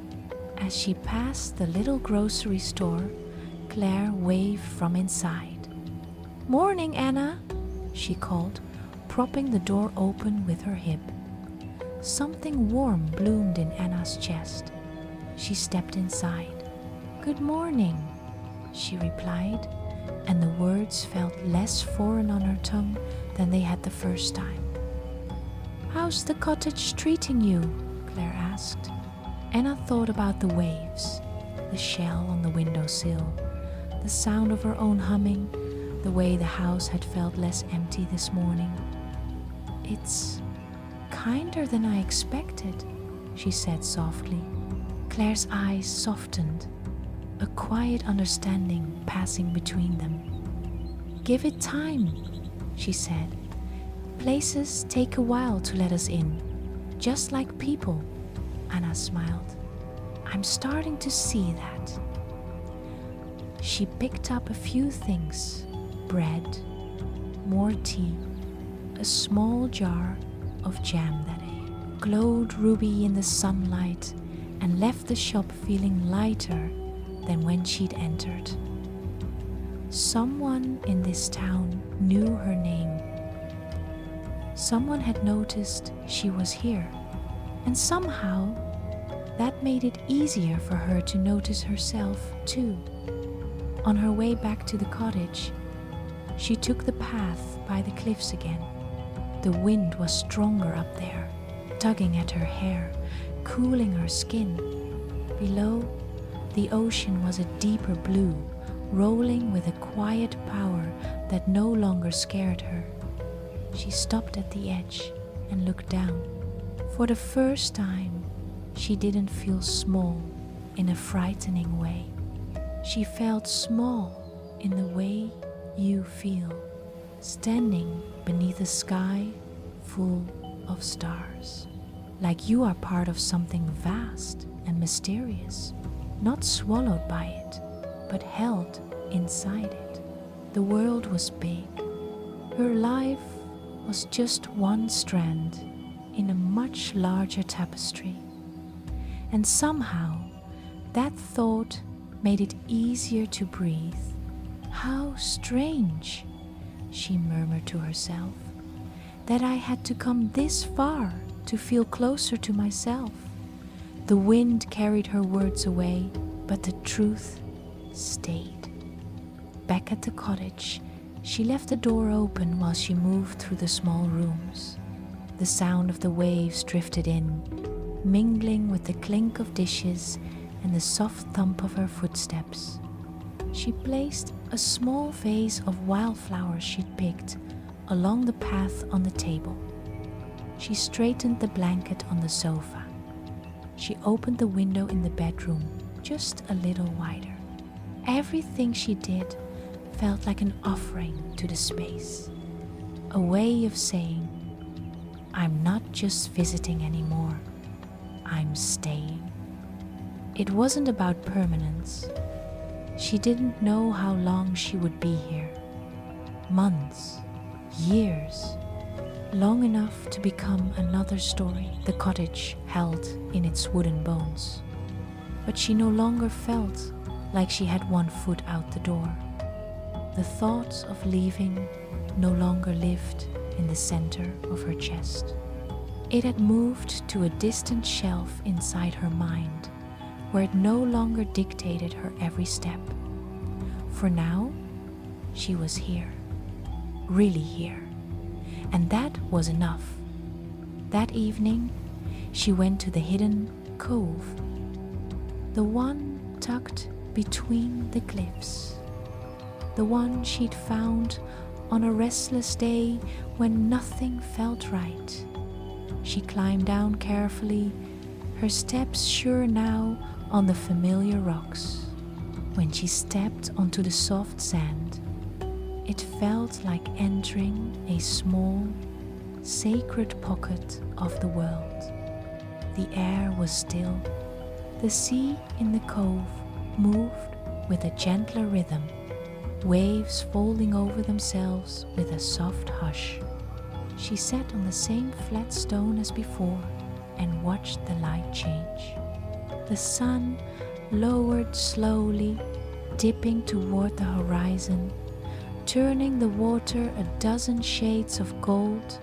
As she passed the little grocery store, Claire waved from inside. "Morning, Anna," she called, propping the door open with her hip. Something warm bloomed in Anna's chest. She stepped inside. "Good morning," she replied, and the words felt less foreign on her tongue than they had the first time. "How's the cottage treating you?" Claire asked. Anna thought about the waves, the shell on the windowsill, the sound of her own humming, the way the house had felt less empty this morning. "It's kinder than I expected," she said softly. Claire's eyes softened, a quiet understanding passing between them. "Give it time," she said. "Places take a while to let us in, just like people." Anna smiled. "I'm starting to see that." She picked up a few things: bread, more tea, a small jar of jam that glowed ruby in the sunlight, and left the shop feeling lighter than when she'd entered. Someone in this town knew her name. Someone had noticed she was here, and somehow that made it easier for her to notice herself too. On her way back to the cottage, she took the path by the cliffs again. The wind was stronger up there, tugging at her hair, cooling her skin. Below, the ocean was a deeper blue, rolling with a quiet power that no longer scared her. She stopped at the edge and looked down. For the first time, she didn't feel small in a frightening way. She felt small in the way you feel, standing beneath a sky full of stars. Like you are part of something vast and mysterious, not swallowed by it, but held inside it. The world was big. Her life was just one strand in a much larger tapestry. And somehow, that thought made it easier to breathe. "How strange," she murmured to herself, "that I had to come this far to feel closer to myself." The wind carried her words away, but the truth stayed. Back at the cottage, she left the door open while she moved through the small rooms. The sound of the waves drifted in, mingling with the clink of dishes and the soft thump of her footsteps. She placed a small vase of wildflowers she'd picked along the path on the table. She straightened the blanket on the sofa. She opened the window in the bedroom just a little wider. Everything she did felt like an offering to the space, a way of saying, "I'm not just visiting anymore, I'm staying." It wasn't about permanence. She didn't know how long she would be here. Months, years, long enough to become another story the cottage held in its wooden bones. But she no longer felt like she had one foot out the door. The thought of leaving no longer lived in the center of her chest. It had moved to a distant shelf inside her mind, where it no longer dictated her every step. For now, she was here, really here, and that was enough. That evening, she went to the hidden cove, the one tucked between the cliffs, the one she'd found on a restless day when nothing felt right. She climbed down carefully, her steps sure now on the familiar rocks. When she stepped onto the soft sand, it felt like entering a small, sacred pocket of the world. The air was still. The sea in the cove moved with a gentler rhythm, waves folding over themselves with a soft hush. She sat on the same flat stone as before and watched the light change. The sun lowered slowly, dipping toward the horizon, turning the water a dozen shades of gold,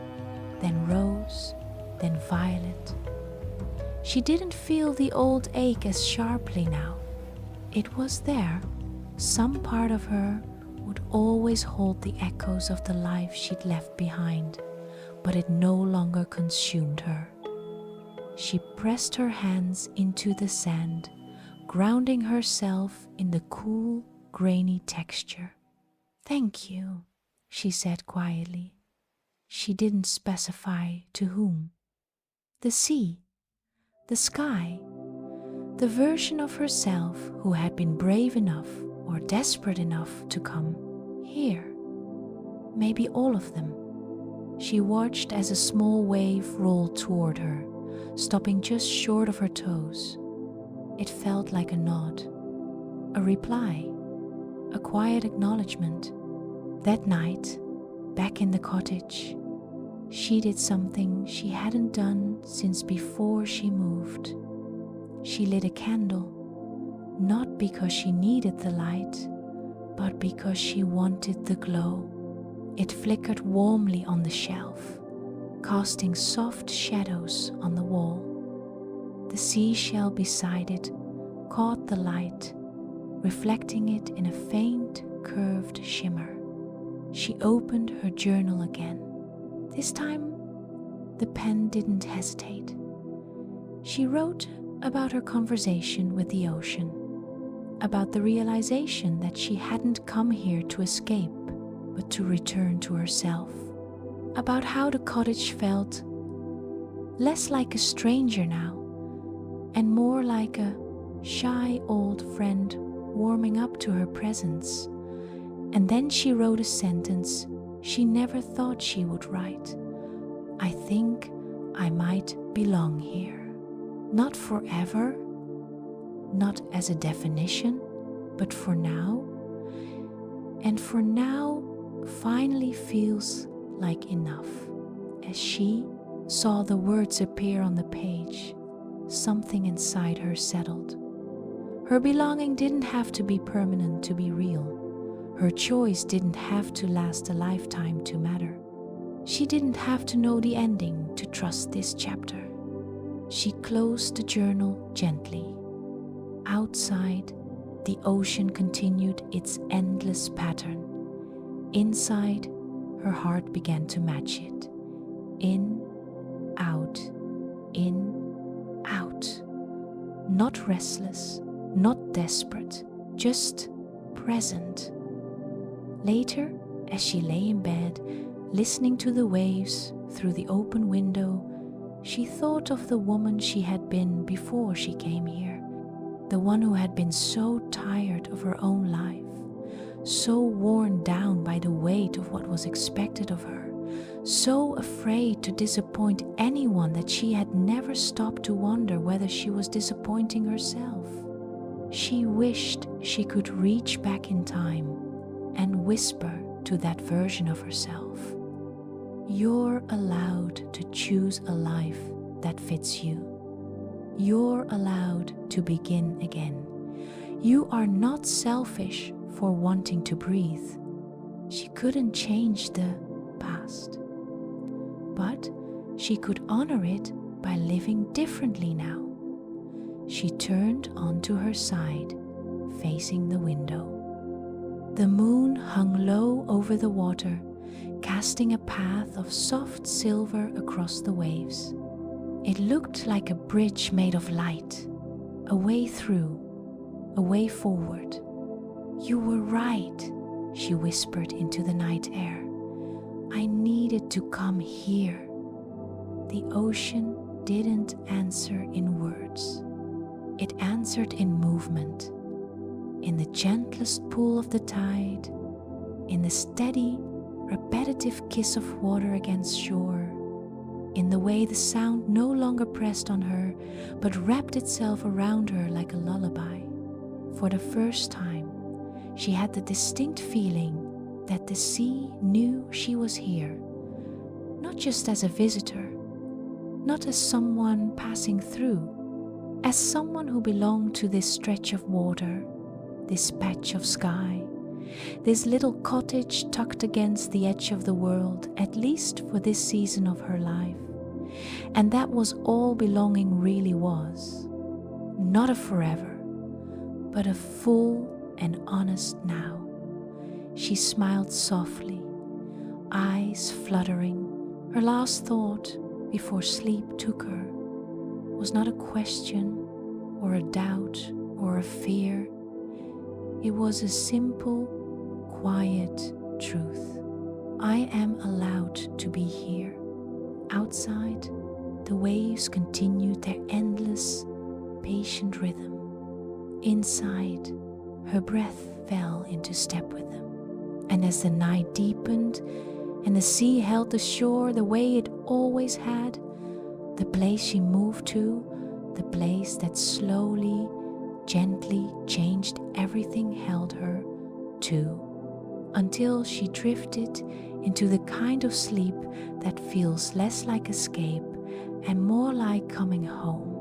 then rose, then violet. She didn't feel the old ache as sharply now. It was there. Some part of her would always hold the echoes of the life she'd left behind, but it no longer consumed her. She pressed her hands into the sand, grounding herself in the cool, grainy texture. "Thank you," she said quietly. She didn't specify to whom. The sea, the sky, the version of herself who had been brave enough or desperate enough to come here. Maybe all of them. She watched as a small wave rolled toward her, stopping just short of her toes. It felt like a nod, a reply, a quiet acknowledgement. That night, back in the cottage, she did something she hadn't done since before she moved. She lit a candle, not because she needed the light, but because she wanted the glow. It flickered warmly on the shelf, casting soft shadows on the wall. The seashell beside it caught the light, reflecting it in a faint, curved shimmer. She opened her journal again. This time, the pen didn't hesitate. She wrote about her conversation with the ocean, about the realization that she hadn't come here to escape, but to return to herself, about how the cottage felt less like a stranger now, and more like a shy old friend warming up to her presence. And then she wrote a sentence she never thought she would write. "I think I might belong here." Not forever, not as a definition, but for now. And for now finally feels like enough. As she saw the words appear on the page, something inside her settled. Her belonging didn't have to be permanent to be real. Her choice didn't have to last a lifetime to matter. She didn't have to know the ending to trust this chapter. She closed the journal gently. Outside, the ocean continued its endless pattern. Inside, her heart began to match it. In, out, in, out. Not restless, not desperate, just present. Later, as she lay in bed, listening to the waves through the open window, she thought of the woman she had been before she came here, the one who had been so tired of her own life, so worn down by the weight of what was expected of her, so afraid to disappoint anyone that she had never stopped to wonder whether she was disappointing herself. She wished she could reach back in time and whisper to that version of herself, "You're allowed to choose a life that fits you. You're allowed to begin again. You are not selfish for wanting to breathe." She couldn't change the past, but she could honor it by living differently now. She turned onto her side, facing the window. The moon hung low over the water, casting a path of soft silver across the waves. It looked like a bridge made of light, a way through, a way forward. "You were right," she whispered into the night air. "I needed to come here." The ocean didn't answer in words. It answered in movement, in the gentlest pull of the tide, in the steady, repetitive kiss of water against shore, in the way the sound no longer pressed on her, but wrapped itself around her like a lullaby. For the first time, She had the distinct feeling that the sea knew she was here, not just as a visitor, not as someone passing through, as someone who belonged to this stretch of water, this patch of sky, this little cottage tucked against the edge of the world, at least for this season of her life. And that was all belonging really was. Not a forever, but a full and honest now. She smiled softly, eyes fluttering. Her last thought before sleep took her was not a question or a doubt or a fear. It was a simple, quiet truth. I am allowed to be here. Outside, the waves continued their endless, patient rhythm. Inside, her breath fell into step with them. And as the night deepened and the sea held the shore the way it always had, the place she moved to, the place that slowly, gently changed everything, held her too, until she drifted into the kind of sleep that feels less like escape and more like coming home.